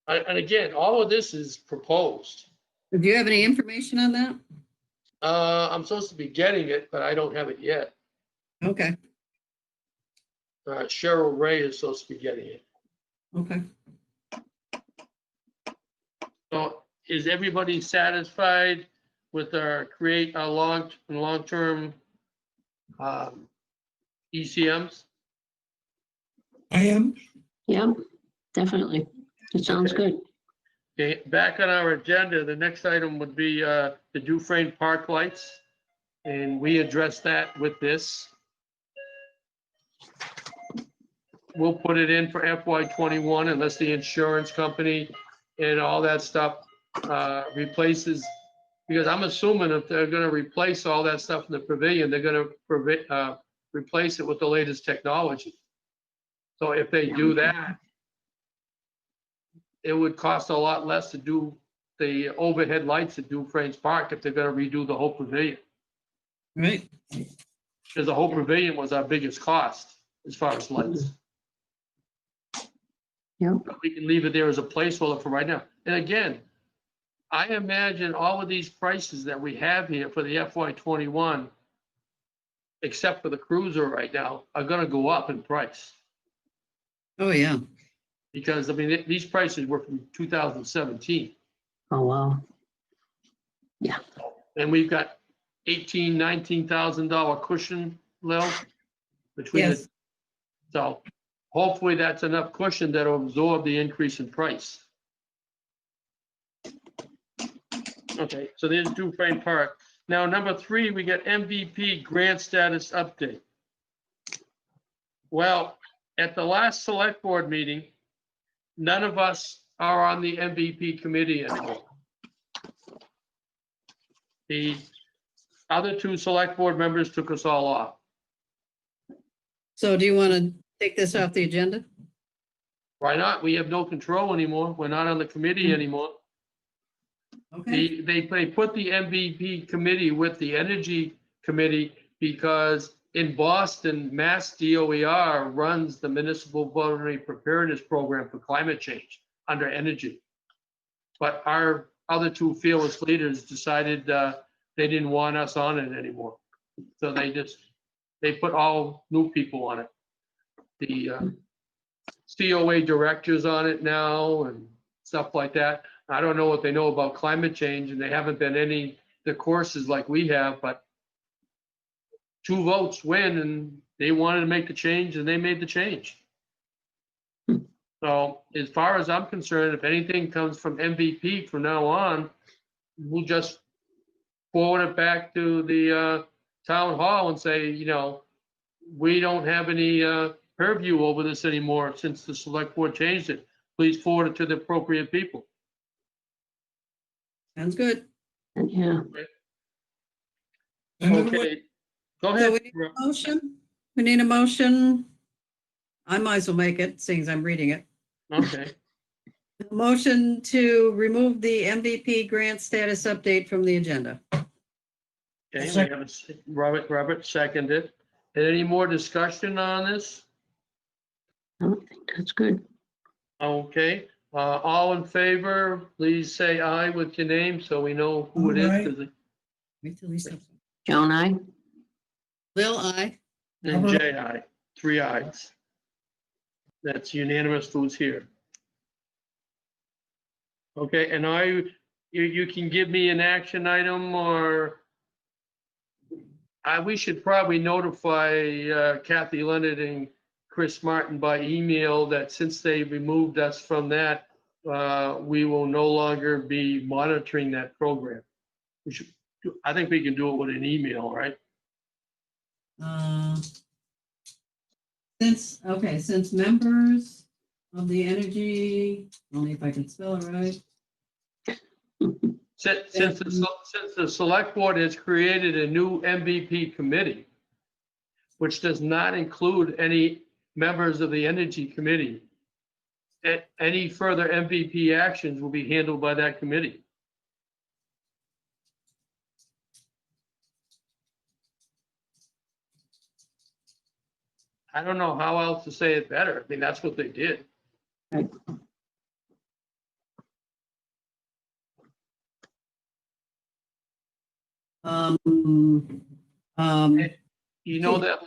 And again, all of this is proposed. Do you have any information on that? I'm supposed to be getting it, but I don't have it yet. Okay, Cheryl Ray is supposed to be getting it. okay. So is everybody satisfied with our long-term ECMs? I am. Yep, definitely. It sounds Okay. good. Okay, back on our agenda, the next item would be the Dufresne Park lights. And we addressed that with this. We'll put it in for FY21 unless the insurance company and all that stuff replaces. Because I'm assuming if they're gonna replace all that stuff in the pavilion, they're gonna replace it with the latest technology. So if they do that, it would cost a lot less to do the overhead lights at Dufresne Park if they're gonna redo the whole pavilion. Right, Because the whole pavilion was our biggest cost as far as lights. Yep. But we can leave it there as a placeholder for right now. And again, I imagine all of these prices that we have here for the FY21, except for the cruiser right now, are gonna go up in price. oh, yeah. Because, I mean, these prices were from 2017. Oh, wow. And we've got $19,000 cushion, Lil, between Yes. the, so hopefully that's enough cushion that'll absorb the increase in price. Okay, so there's Dufresne Park. Now, number 3, we got MVP grant status update. Well, at the last select board meeting, none of us are on the MVP committee anymore. The other two select board members took us all off. So do you want to take this off the agenda? Why not? We have no control anymore. We're not on the committee anymore. Okay, They put the MVP committee with the energy committee because in Boston, Mass DOER runs the municipal vulnerability preparedness program for climate change under energy. But our other two fearless leaders decided they didn't want us on it anymore. So they put all new people on it. The COA directors on it now and stuff like that. I don't know what they know about climate change, and they haven't been the courses like we have, but 2 votes win, and they wanted to make the change, and they made the change. So as far as I'm concerned, if anything comes from MVP from now on, we'll just forward it back to the town hall and say, we don't have any purview over this anymore since the select board changed it. Please forward it to the appropriate people. sounds good. Yeah. Okay, go So ahead. we need a motion. We need a motion. I might as well make it, seeing as I'm reading it. Okay, A motion to remove the MVP grant status update from the agenda. okay, we have Robert seconded. Any more discussion on this? I don't think that's good. Okay, all in favor, please say aye with your name so we know who it Aye. is. 'Cause Wait till he says. Joan, I. Lil, I. And J, aye, 3 ayes. That's unanimous, who's here. Okay, and you can give me an action item or we should probably notify Kathy Leonard and Chris Martin by email that since they removed us from that, we will no longer be monitoring that program. I think we can do it with an email, right? Since members of the energy, only if I can spell it right. Since the select board has created a new MVP committee, which does not include any members of the energy committee, any further MVP actions will be handled by that committee. I don't know how else to say it better. I mean, that's what they did. Right. You know that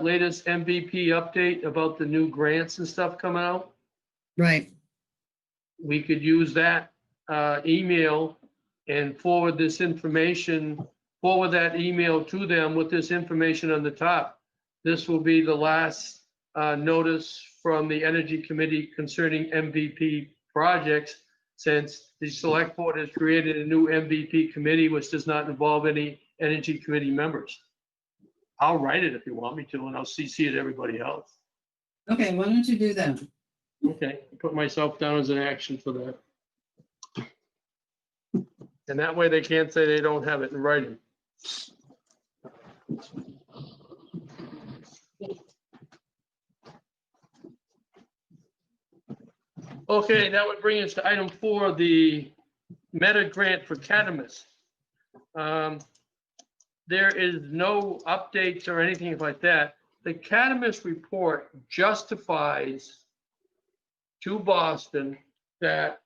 latest, MVP update about the new grants and stuff coming out? Right. We could use that email and forward that email to them with this information on the top. This will be the last notice from the Energy Committee concerning MVP projects, since the select board has created a new MVP committee, which does not involve any Energy Committee members. I'll write it if you want me to, and I'll CC it to everybody else. Okay, why don't you do that? Okay, put myself down as an action for that. And that way they can't say they don't have it in writing. Okay, that would bring us to item 4, the meta grant for cannabis. There is no updates or anything like that. The cannabis report justifies to Boston that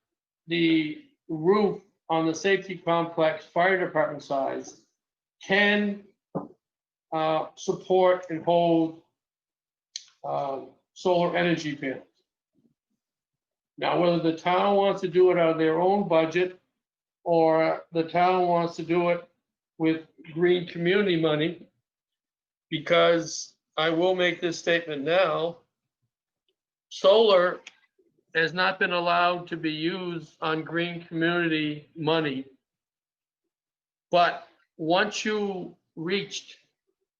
the roof on the safety complex fire department size can support and hold solar energy panels. Now, whether the town wants to do it out of their own budget or the town wants to do it with green community money, because I will make this statement now, solar has not been allowed to be used on green community money. But once you reached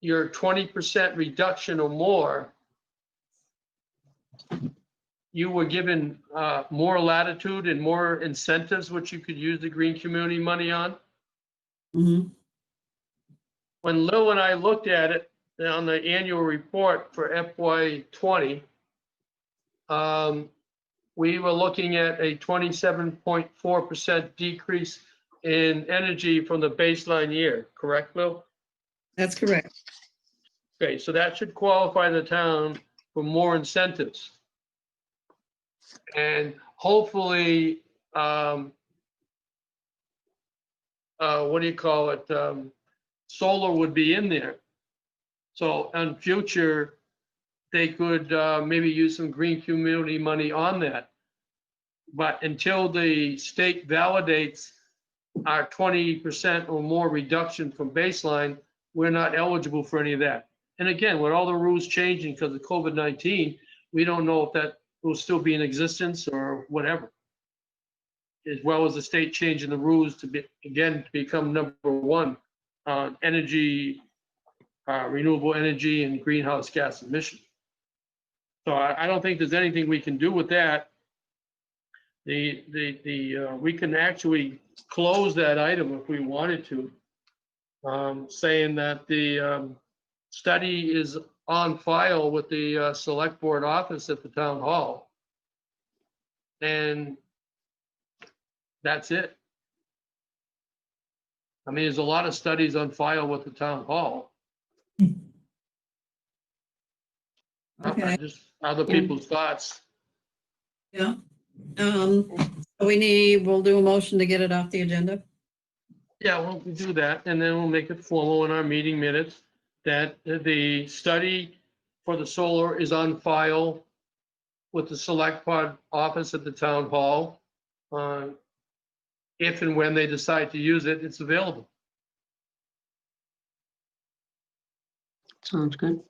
your 20% reduction or more, you were given more latitude and more incentives, which you could use the green community money on. Mhm. When Lil and I looked at it on the annual report for FY '20, we were looking at a 27.4% decrease in energy from the baseline year, correct, Lil? That's correct. Okay, so that should qualify the town for more incentives. And hopefully, what do you call it? Solar would be in there. So in future, they could maybe use some green community money on that. But until the state validates our 20% or more reduction from baseline, we're not eligible for any of that. And again, with all the rules changing because of COVID-19, we don't know if that will still be in existence or whatever. As well as the state changing the rules to be, again, to become #1 on energy, renewable energy and greenhouse gas emissions. So I don't think there's anything we can do with that. We can actually close that item if we wanted to, saying that the study is on file with the select board office at the town hall. And that's it. I mean, there's a lot of studies on file with the town hall. Okay, Just other people's thoughts. yeah. We'll do a motion to get it off the agenda. Yeah, we'll do that, and then we'll make it formal in our meeting minutes that the study for the solar is on file with the select board office at the town hall. If and when they decide to use it, it's available. Sounds good.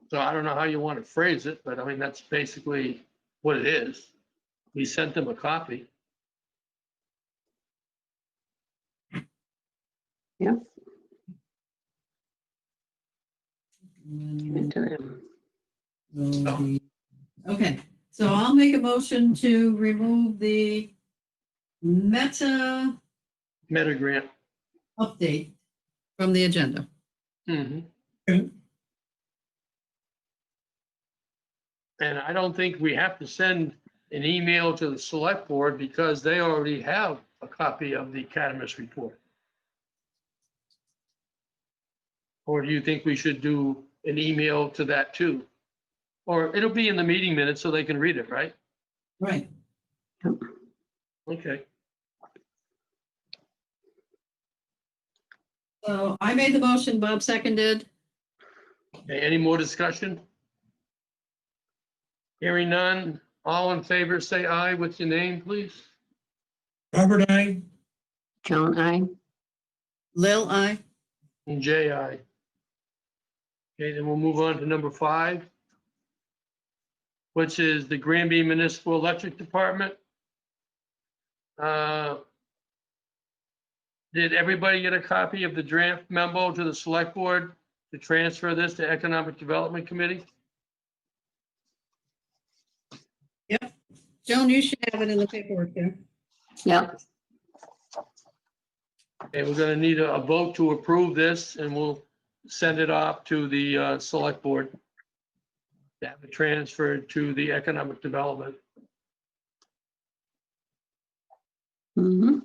So I don't know how you want to phrase it, but I mean, that's basically what it is. We sent them a copy. Yep. Mm, Into them. Okay, so I'll make a motion to remove the meta Meta-grant. update from the agenda. Mhm. Okay. And I don't think we have to send an email to the select board because they already have a copy of the Academist report. Or do you think we should do an email to that too? Or it'll be in the meeting minutes so they can read it, right? Right. Okay. So I made the motion, Bob seconded. Okay, any more discussion? Hearing none, all in favor, say aye with your name, please. Robert, I. Joan, I. Lil, I. And Jay, aye. Okay, then we'll move on to number 5, which is the Granby Municipal Electric Department. Did everybody get a copy of the draft memo to the select board to transfer this to Economic Development Committee? Joan, you should have it in the paperwork there. Yep. And we're gonna need a vote to approve this, and we'll send it off to the select board to have it transferred to the Economic Development. Mm-hmm.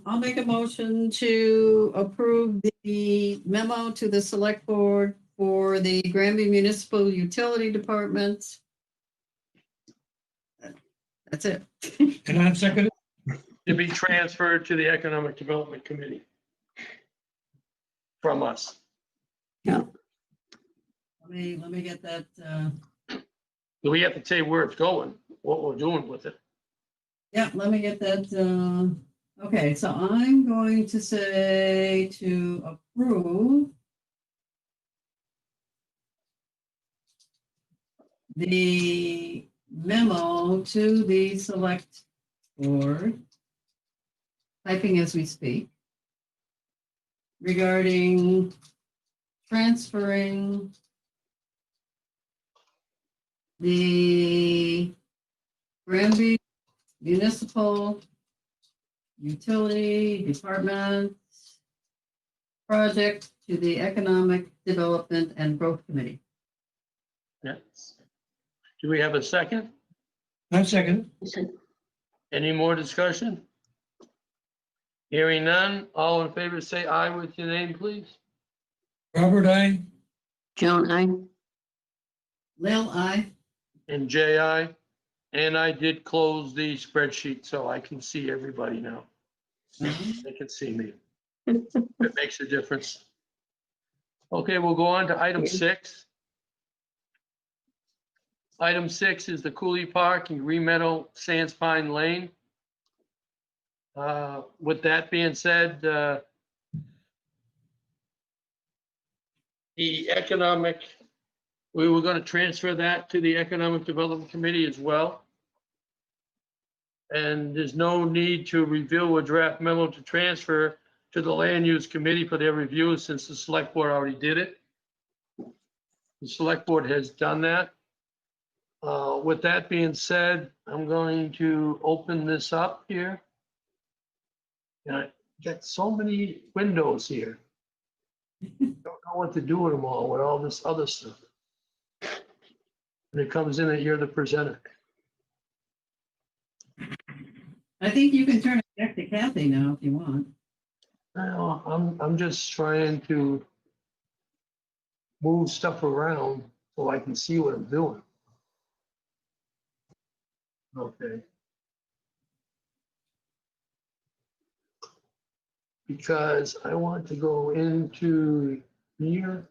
I'll make a motion to approve the memo to the select board for the Granby Municipal Utility Department. That's it. And I'm second. To be transferred to the Economic Development Committee from us. Let me get that, So we have to tell you where it's going, what we're doing with it. yeah, let me get that, okay, so I'm going to say to approve the memo to the select board, typing as we speak, regarding transferring the Granby Municipal Utility Department project to the Economic Development and Growth Committee. Yes. Do we have a second? I'll second Any more discussion? Hearing none, all in favor, say aye with your name, please. it. Robert, I. Joan, I. Lil, I. And JI, and I did close the spreadsheet so I can see everybody now. They can see me. It makes a difference. Okay, we'll go on to item 6. Item 6 is the Cooley Park and Green Meadow Sands Pine Lane. With that being said, the economic, we were going to transfer that to the Economic Development Committee as well. And there's no need to review a draft memo to transfer to the Land Use Committee for their review since the Select Board already did it. The Select Board has done that. With that being said, I'm going to open this up here. And I got so many windows here. Don't know what to do with them all, with all this other stuff. And it comes in that you're the presenter. I think you can turn it back to Kathy now if you want. Well, I'm just trying to move stuff around so I can see what I'm doing. Okay. Because I want to go into here.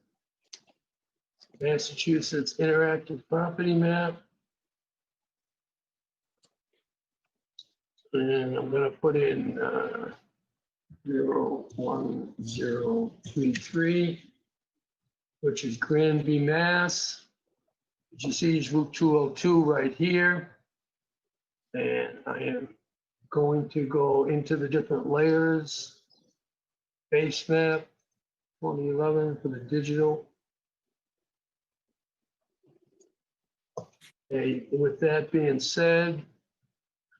Massachusetts Interactive Property Map. And I'm gonna put in 01023, which is Granby, Mass. You see is Route 202 right here. And I am going to go into the different layers. Base map 2011 for the digital. Okay, with that being said,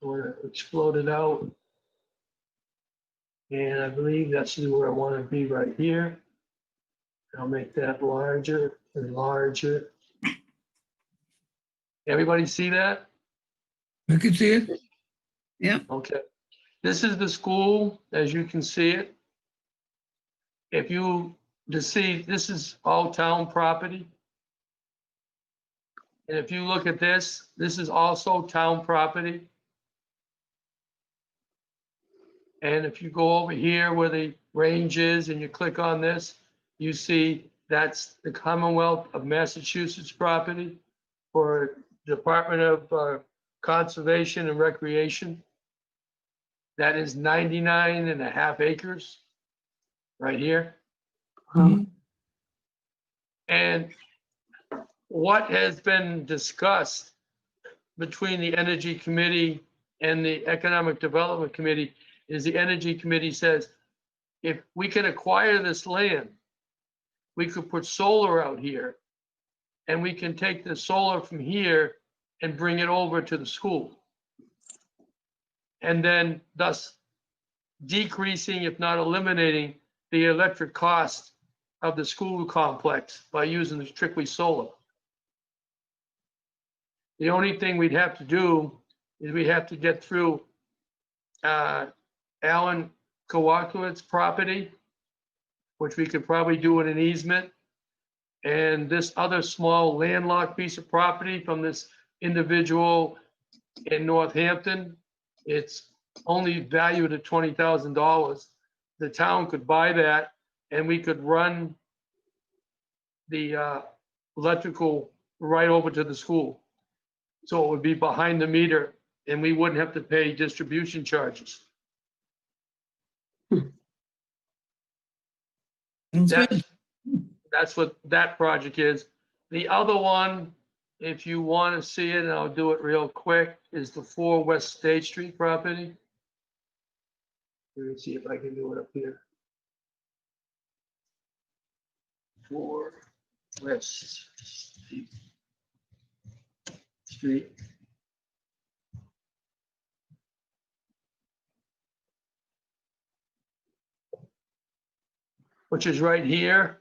I'm going to explode it out. And I believe that's where I want to be right here. I'll make that larger and larger. Everybody see that? I can see it. Okay. This is the school, as you can see it. If you see, this is all town property. And if you look at this, this is also town property. And if you go over here where the range is and you click on this, you see that's the Commonwealth of Massachusetts property for Department of Conservation and Recreation. That is 99.5 acres right here. And what has been discussed between the Energy Committee and the Economic Development Committee is the Energy Committee says, if we can acquire this land, we could put solar out here and we can take the solar from here and bring it over to the school. And then thus decreasing, if not eliminating, the electric cost of the school complex by using the strictly solar. The only thing we'd have to do is we have to get through Alan Kowakowitz's property, which we could probably do in an easement. And this other small landlocked piece of property from this individual in Northampton, it's only valued at $20,000. The town could buy that and we could run the electrical right over to the school. So it would be behind the meter and we wouldn't have to pay distribution charges. That's what that project is. The other one, if you want to see it, and I'll do it real quick, is the 4 West State Street property. Let me see if I can do it up here. 4 West Street. Street. Which is right here.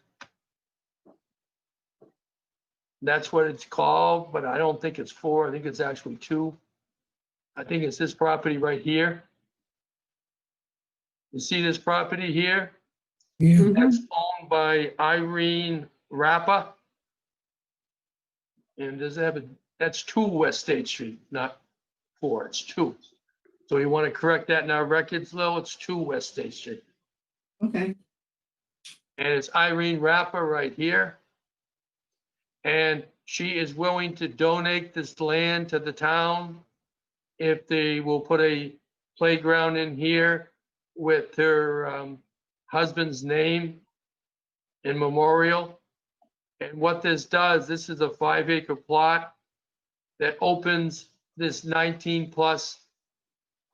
That's what it's called, but I don't think it's 4. I think it's actually 2. I think it's this property right here. You see this property here? Yeah, Mhm. That's owned by Irene Rappa. And does it have a, that's 2 West State Street, not 4, it's 2. So you want to correct that in our records, Lil, it's 2 West State Street. Okay. And it's Irene Rappa right here. And she is willing to donate this land to the town if they will put a playground in here with her husband's name in memorial. And what this does, this is a 5-acre plot that opens this 19+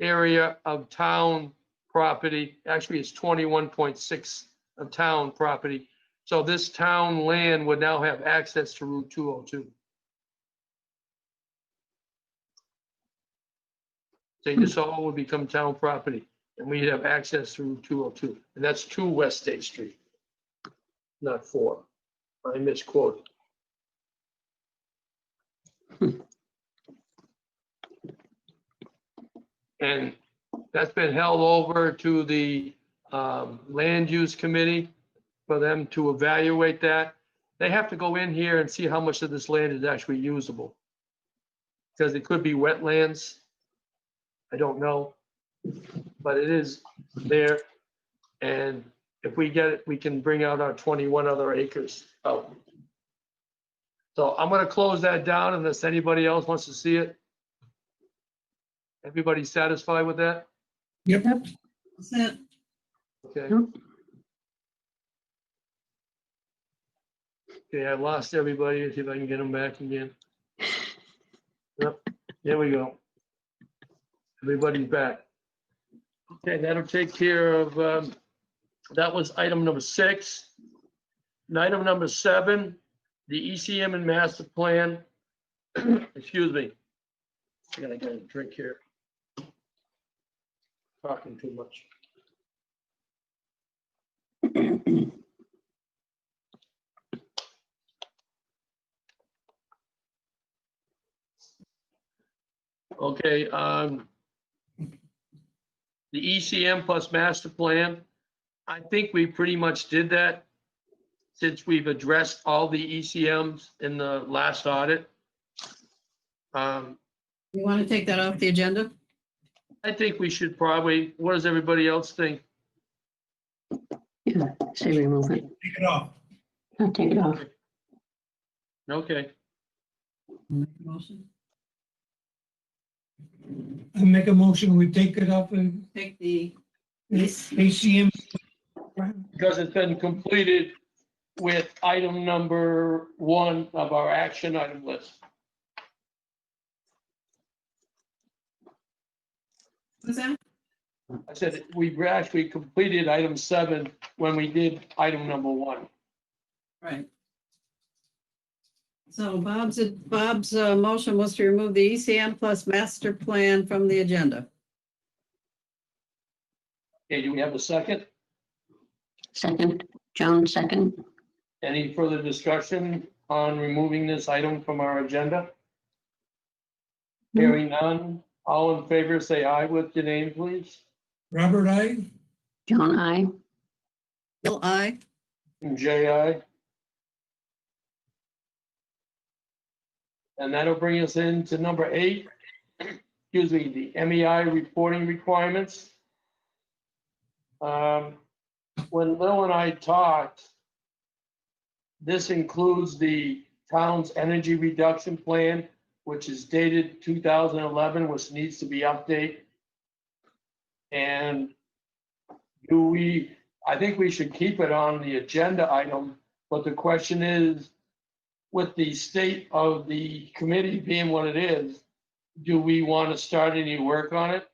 area of town property. Actually, it's 21.6 of town property. So this town land would now have access to Route 202. So this all would become town property, and we'd have access to Route 202. And that's 2 West State Street, not 4. I misquoted. And that's been held over to the Land Use Committee for them to evaluate that. They have to go in here and see how much of this land is actually usable. Because it could be wetlands. I don't know. But it is there. And if we get it, we can bring out our 21 other acres out. So I'm gonna close that down unless anybody else wants to see it. Everybody satisfied with that? yep. That's it. Okay. Yep. Okay, I lost everybody. Let's see if I can get them back again. Yep, there we go. Everybody's back. Okay, that'll take care of, that was item number 6. And item number 7, the ECM and master plan. Excuse me. I gotta get a drink here. Talking too much. Okay, the ECM plus master plan, I think we pretty much did that since we've addressed all the ECMs in the last audit. You want to take that off the agenda? I think we should probably, what does everybody else think? Yeah, say remove it. Take it off. I'll take it off. Okay, Make a motion. I make a motion, we take it off and Take the, ACM. because it's been completed with item number 1 of our action item list. what's that? I said we actually completed item 7 when we did item number 1. Right. So Bob's motion was to remove the ECM plus master plan from the agenda. Okay, do we have a second? Second, Jones, second. Any further discussion on removing this item from our agenda? Hearing none, all in favor, say aye with your name, please. Robert, I. Joan, I. Bill, aye. And J.I. And that'll bring us into number 8, excuse me, the MEI reporting requirements. When Lil and I talked, this includes the town's energy reduction plan, which is dated 2011, which needs to be updated. And I think we should keep it on the agenda item, but the question is, with the state of the committee being what it is, do we want to start any work on it?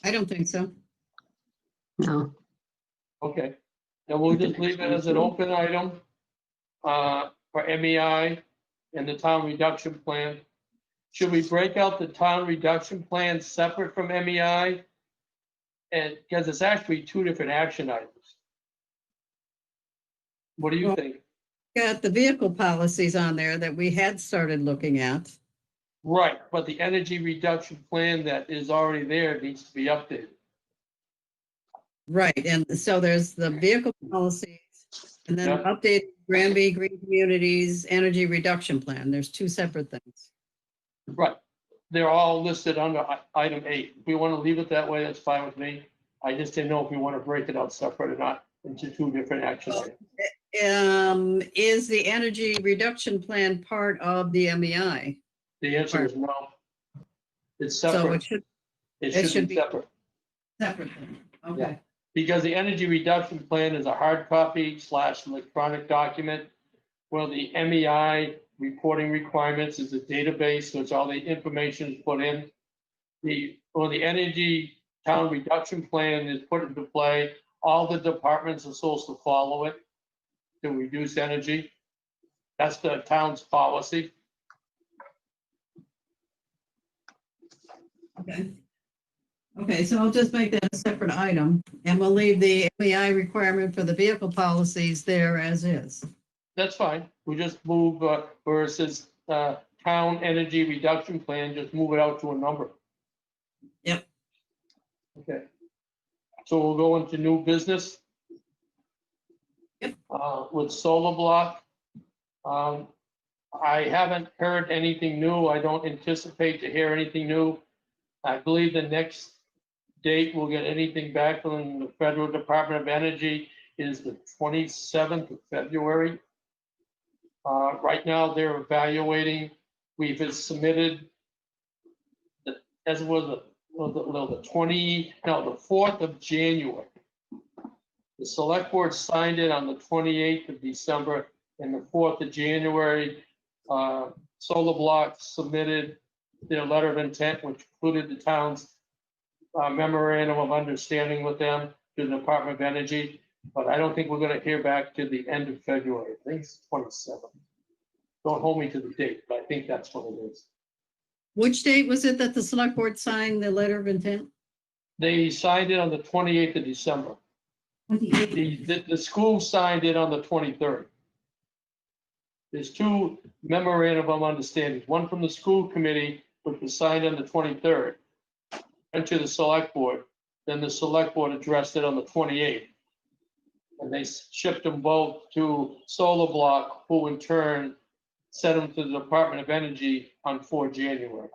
I don't think so. No. Okay, then we'll just leave it as an open item for MEI. and the town reduction plan. Should we break out the town reduction plan separate from MEI? And, because it's actually two different action items. What do you Well- think? Got the vehicle policies on there that we had started looking at. Right, but the energy reduction plan that is already there needs to be updated. Right, and so there's the vehicle policies and then Yep. update Granby Green Communities Energy Reduction Plan. There's two separate things. Right, they're all listed under item 8. If we want to leave it that way, that's fine with me. I just didn't know if we want to break it out separate or not into two different action items. Is the energy reduction plan part of the MEI? The answer is no. It's So separate. it should It it should should be be- separate. separate. Okay. Because the energy reduction plan is a hard copy / electronic document, where the MEI reporting requirements is a database, which all the information is put in. The energy town reduction plan is put into play, all the departments are supposed to follow it to reduce energy. That's the town's policy. Okay. Okay, so I'll just make that a separate item and we'll leave the MEI requirement for the vehicle policies there as is. That's fine. We just move, where it says, town energy reduction plan, just move it out to a number. Yep. Okay. So we'll go into new business. Yep. With solar block. I haven't heard anything new. I don't anticipate to hear anything new. I believe the next date we'll get anything back from the Federal Department of Energy is the 27th of February. Right now, they're evaluating. We've submitted, as it was the 4th of January. The select board signed it on the 28th of December, and the 4th of January, Solar Block submitted their letter of intent, which included the town's memorandum of understanding with them to the Department of Energy. But I don't think we're going to hear back to the end of February. I think it's 27th. Don't hold me to the date, but I think that's what it is. Which date was it that the select board signed the letter of intent? They signed it on the 28th of December. The school signed it on the 23rd. There's two memorandum of understanding, one from the school committee, which was signed on the 23rd, and to the select board. Then the select board addressed it on the 28th. And they shipped them both to Solar Block, who in turn sent them to the Department of Energy on 4 January.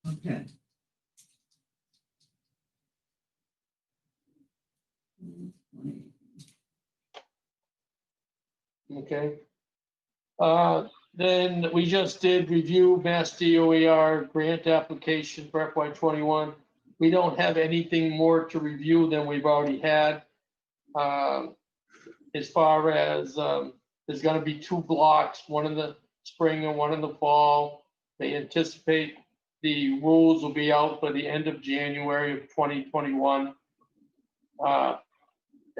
Okay. Okay. Then we just did review Mass DOER grant application for FY21. We don't have anything more to review than we've already had. As far as, there's gonna be 2 blocks, one in the spring and one in the fall. They anticipate the rules will be out by the end of January of 2021.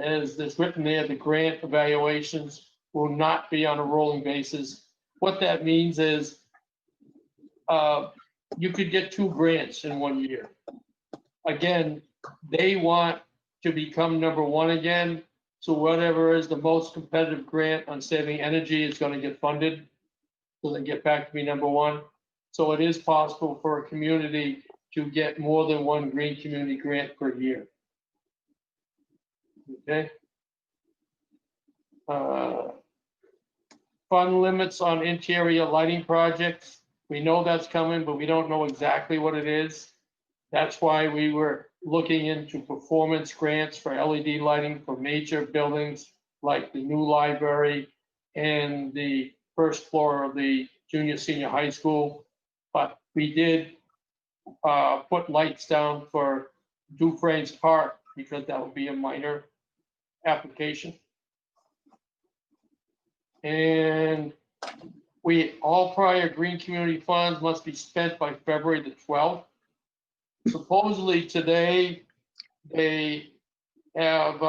As it's written there, the grant evaluations will not be on a rolling basis. What that means is you could get 2 grants in 1 year. Again, they want to become number 1 again. So whatever is the most competitive grant on saving energy is going to get funded. So they get back to be number 1. So it is possible for a community to get more than 1 green community grant per year. Okay. Fund limits on interior lighting projects. We know that's coming, but we don't know exactly what it is. That's why we were looking into performance grants for LED lighting for major buildings like the new library and the first floor of the junior senior high school. But we did put lights down for Dufresne's Park because that would be a minor application. And all prior green community funds must be spent by February the 12th. Supposedly today, they have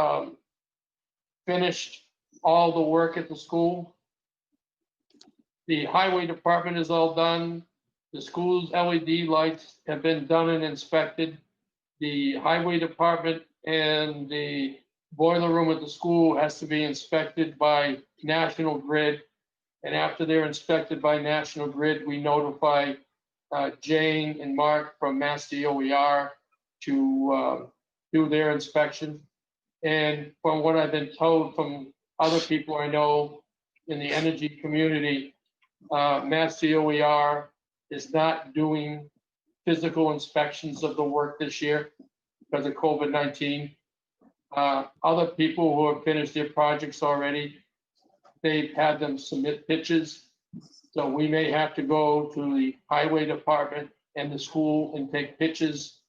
finished all the work at the school. The highway department is all done. The school's LED lights have been done and inspected. The highway department and the boiler room at the school has to be inspected by National Grid. And after they're inspected by National Grid, we notify Jane and Mark from Mass DOER to do their inspection. And from what I've been told from other people I know in the energy community, Mass DOER is not doing physical inspections of the work this year because of COVID-19. Other people who have finished their projects already, they've had them submit pictures. So we may have to go to the highway department and the school and take pictures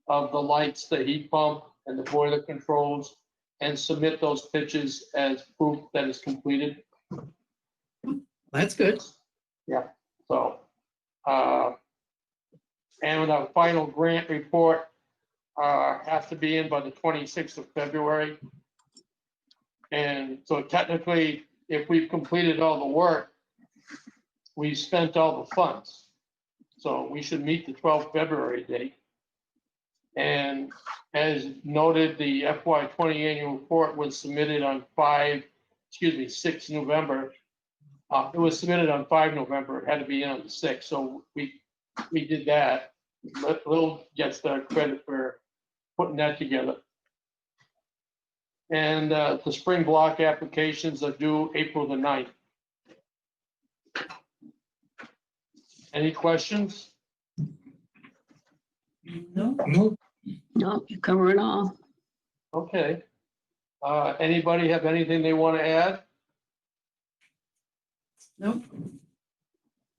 of the lights, the heat pump, and the boiler controls, and submit those pictures as proof that it's completed. That's good. So, and our final grant report has to be in by the 26th of February. And so technically, if we've completed all the work, we've spent all the funds. So we should meet the 12th February date. And as noted, the FY20 annual report was submitted on 6 November. It was submitted on 5 November. It had to be in on the 6th. So we did that. Lil gets the credit for putting that together. And the spring block applications are due April the 9th. Any questions? No, No, No, you cover it all. Okay. Anybody have anything they want to add? no.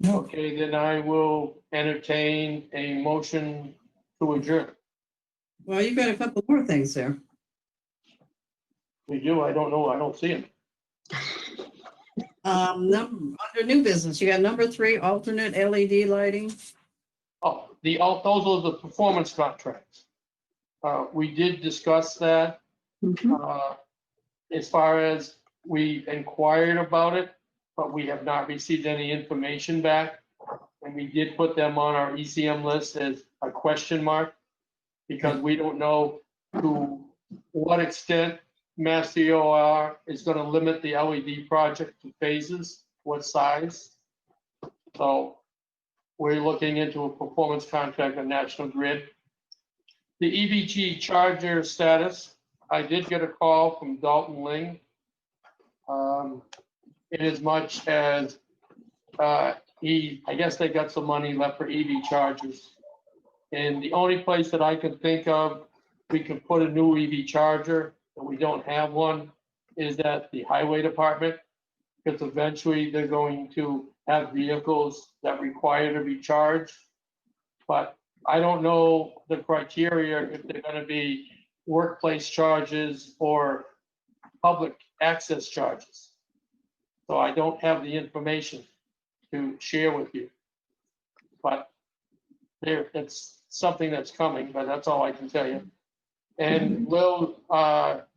no, Okay, then I will entertain a motion to adjourn. Well, you got a couple more things there. We do, I don't know, I don't see them. Under new business, you got number 3, alternate LED lighting. Oh, those are the performance contracts. We did discuss that. Mhm. As far as we inquired about it, but we have not received any information back. And we did put them on our ECM list as a question mark because we don't know to what extent Mass DOR is going to limit the LED project to phases, what size. So we're looking into a performance contract on National Grid. The EVG charger status, I did get a call from Dalton Ling. In as much as I guess they got some money left for EV chargers. And the only place that I can think of, we could put a new EV charger, and we don't have one, is at the highway department. Because eventually they're going to have vehicles that require to be charged. But I don't know the criteria, if they're gonna be workplace charges or public access charges. So I don't have the information to share with you. But it's something that's coming, but that's all I can tell you. And Lil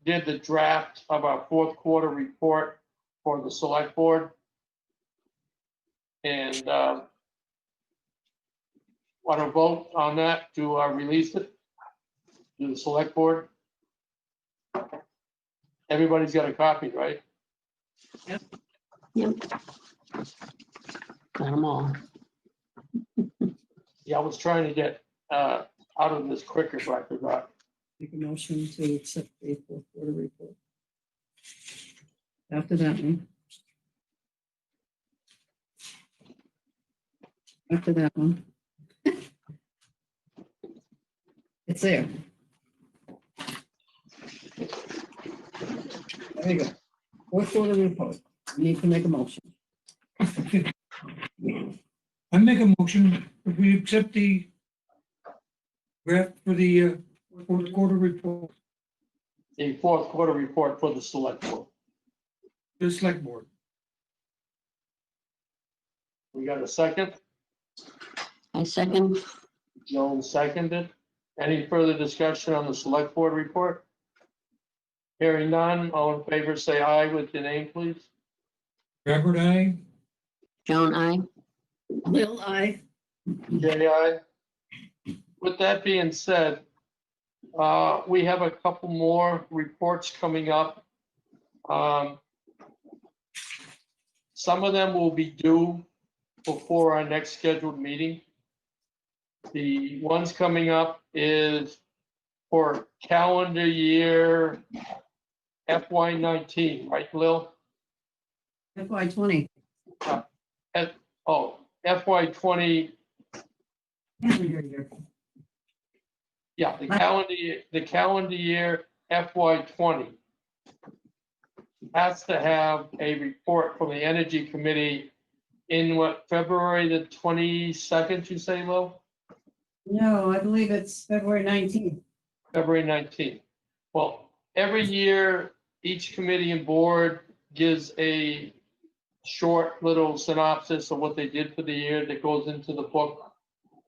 did the draft of our 4th quarter report for the select board. And want to vote on that to release it to the select board? Everybody's got a copy, right? Yep. Got them all. Yeah, I was trying to get out of this quicker, but I forgot. Make a motion to accept the 4th quarter report. After that one. After that one. It's there. There you go. 4th quarter report. You need to make a motion. I make a motion if we accept the draft for the 4th quarter report, The 4th quarter report for the select board. the select board. We got a second? I second. Joan seconded. Any further discussion on the select board report? Hearing none, all in favor, say aye with your name, please. Robert, I. Joan, I. Lil, I. Jay, aye. With that being said, we have a couple more reports coming up. Some of them will be due before our next scheduled meeting. The ones coming up is for calendar year FY19, right, Lil? FY20. FY20, yeah, the calendar year FY20 has to have a report from the Energy Committee in what, February the 22nd, you say, Lil? No, I believe it's February 19th. February 19th. Well, every year, each committee and board gives a short little synopsis of what they did for the year that goes into the book,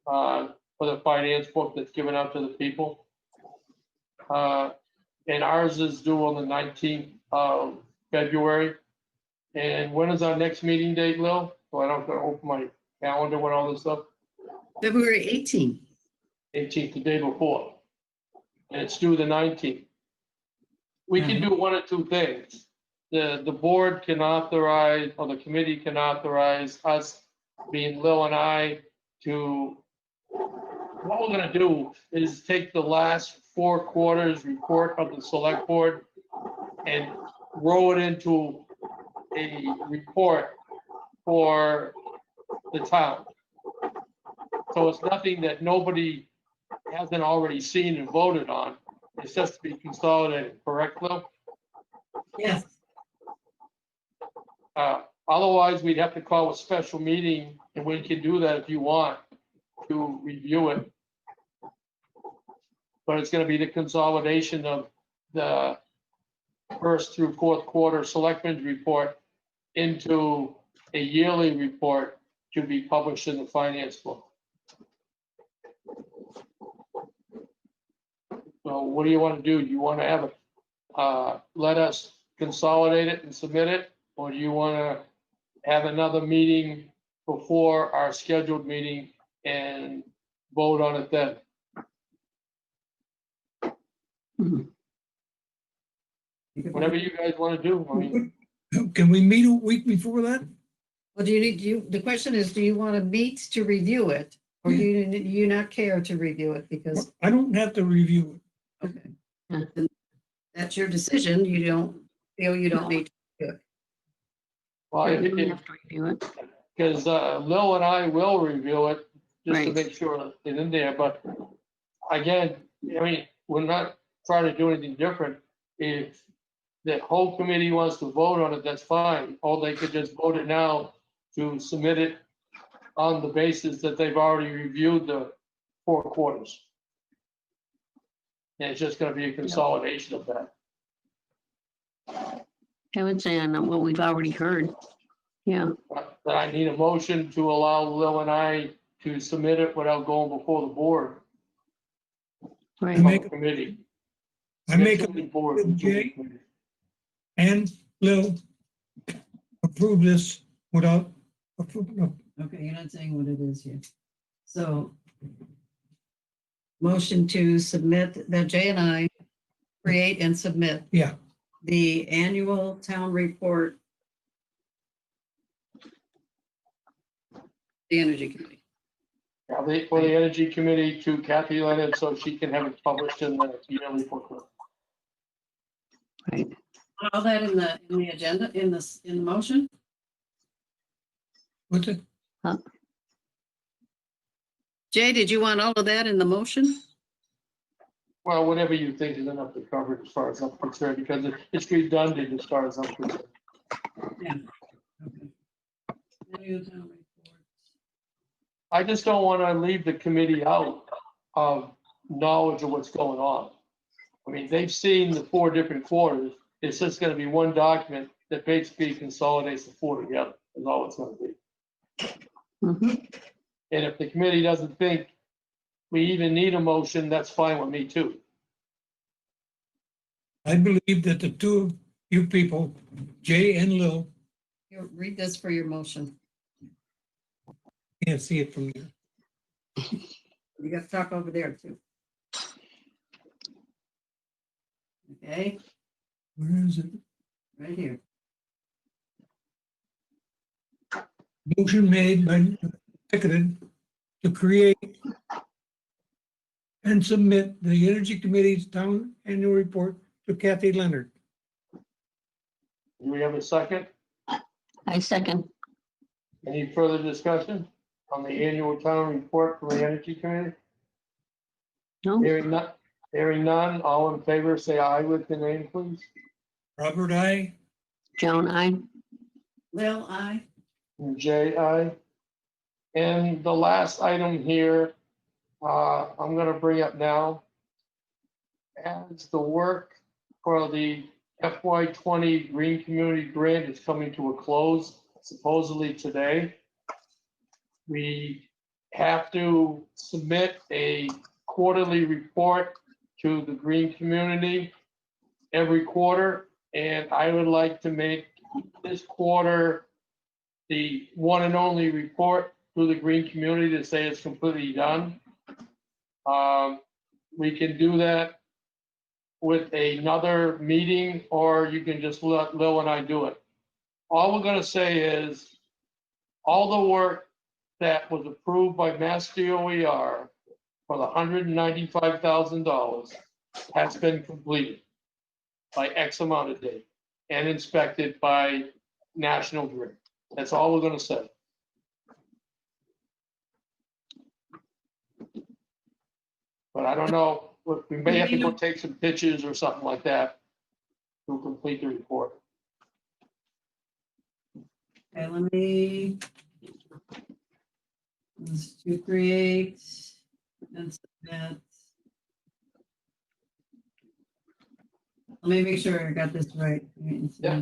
for the finance book that's given out to the people. And ours is due on the 19th of February. And when is our next meeting date, Lil? So I don't have to open my calendar with all this stuff. February 18th. 18th, the day before. And it's due the 19th. We can do one of two things. The board can authorize, or the committee can authorize us, being Lil and I, to, what we're gonna do is take the last 4 quarters report of the select board and roll it into a report for the town. So it's nothing that nobody hasn't already seen and voted on. It's just to be consolidated, correct, Lil? Yes. Otherwise, we'd have to call a special meeting, and we can do that if you want to review it. But it's gonna be the consolidation of the first through 4th quarter selectmen's report into a yearly report to be published in the finance book. So what do you want to do? Do you want to have it, let us consolidate it and submit it? Or do you want to have another meeting before our scheduled meeting and vote on it then? Whatever you guys want to do. I mean, Can we meet a week before that? Well, the question is, do you want to meet to review it? Or do you not care to review it because, I don't have to review okay. Yeah. Then that's your decision. You don't feel you don't need to do it. well, We don't have to review it. because Lil and I will review it just to Right. make sure it's in there. But again, I mean, we're not trying to do anything different. If the whole committee wants to vote on it, that's fine. Or they could just vote it now to submit it on the basis that they've already reviewed the 4 quarters. And it's just gonna be a consolidation of that. I would say on what we've already heard. Yeah, But I need a motion to allow Lil and I to submit it without going before the board, right. from Make- the committee. I make Too many board, a, too many Jay committees. and Lil approve this without, no, Okay, you're not saying what it is here. So motion to submit, that Jay and I create and submit yeah, the annual town report. The Energy Committee. For the Energy Committee to Kathy Leonard, so she can have it published in the yearly booklet. Right. All that in the agenda, in the motion? what's it? Jay, did you want all of that in the motion? Well, whatever you think is enough to cover it as far as I'm concerned, because it's redundant as far as I'm concerned. Yeah. Okay. Annual town report. I just don't want to leave the committee out of knowledge of what's going on. I mean, they've seen the 4 different quarters. It's just going to be one document that basically consolidates the 4 together, is all it's going to be. Mhm. And if the committee doesn't think we even need a motion, that's fine with me too. I believe that the two of you people, Jay and Lil, Here, read this for your motion. can't see it from here. You got to talk over there too. Okay, Where is it? right here. Motion made by seconded to create and submit the Energy Committee's town annual report to Kathy Leonard. Do we have a second? I second. Any further discussion on the annual town report from the Energy Committee? No, Hearing none, all in favor, say aye with the name, please. Robert, I. Joan, I. Lil, I. And Jay, aye. And the last item here, I'm gonna bring up now. As the work for the FY 20 Green Community Grant is coming to a close, supposedly today, we have to submit a quarterly report to the green community every quarter, and I would like to make this quarter the one and only report to the green community to say it's completely done. We can do that with another meeting, or you can just let Lil and I do it. All we're gonna say is, all the work that was approved by Mass DOER for the $195,000 has been completed by X amount of date and inspected by National Grid. That's all we're gonna say. But I don't know, we may have to go take some pictures or something like that to complete the report. Okay, let me. Let's to create. And submit. Let me make sure I got this right. Yeah.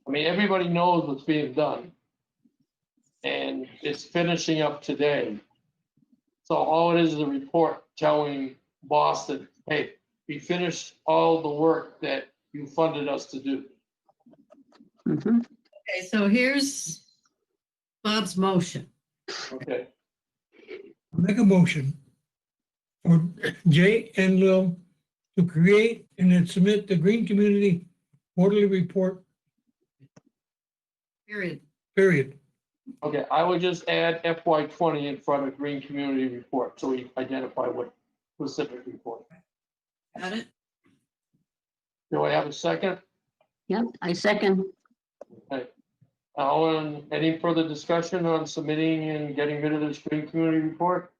I mean, everybody knows what's being done. And it's finishing up today. So all it is a report telling Boston, hey, we finished all the work that you funded us to do. Mhm. Okay, so here's Bob's motion. Okay, I'll make a motion for Jay and Lil to create and then submit the Green Community quarterly report, Period. period. okay, I would just add FY 20 in front of Green Community Report, so we identify what specific report. Got it? Do I have a second? Yep, I second. Okay. Any further discussion on submitting and getting rid of this Green Community Report?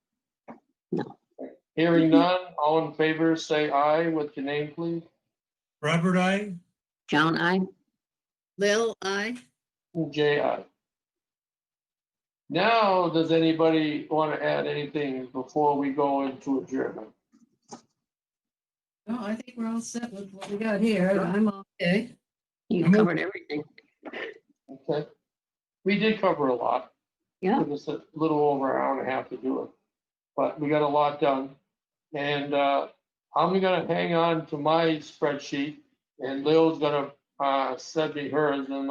No. Hearing none, all in favor, say aye with your name, please. Robert, I. Joan, I. Lil, I. Jay, aye. Now, does anybody want to add anything before we go into adjournment? No, I think we're all set with what we got here. I'm okay. You I'm covered everything. Okay. We did cover a lot. Yeah. Took us a little over an hour and a half to do it, but we got a lot done. And I'm gonna hang on to my spreadsheet, and Lil's gonna send me hers, and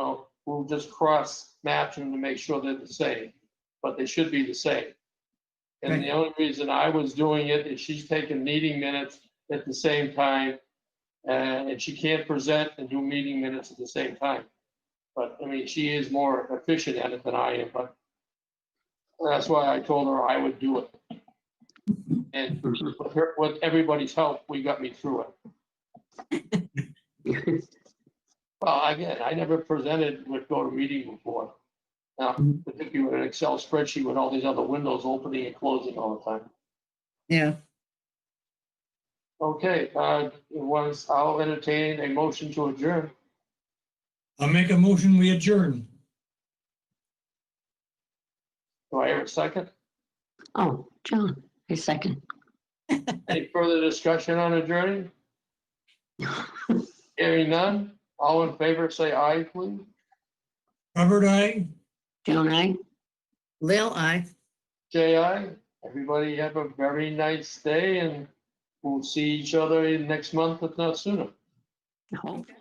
we'll just cross match them to make sure they're the same, but they should be the same. And the only reason I was doing it is she's taking meeting minutes at the same time, and she can't present and do meeting minutes at the same time. But I mean, she is more efficient at it than I am, but that's why I told her I would do it. And with everybody's help, we got me through it. Well, again, I never presented with GoToMeeting before. Now, particularly with an Excel spreadsheet with all these other windows opening and closing all the time. Yeah. Okay, I'll entertain a motion to adjourn. I'll make a motion, we adjourn. Do I hear a second? Oh, Joan, I second. Any further discussion on adjourning? Hearing none, all in favor, say aye, please. Robert, I. Joan, I. Lil, I. Jay, aye. Everybody have a very nice day and we'll see each other next month, if not sooner. Okay.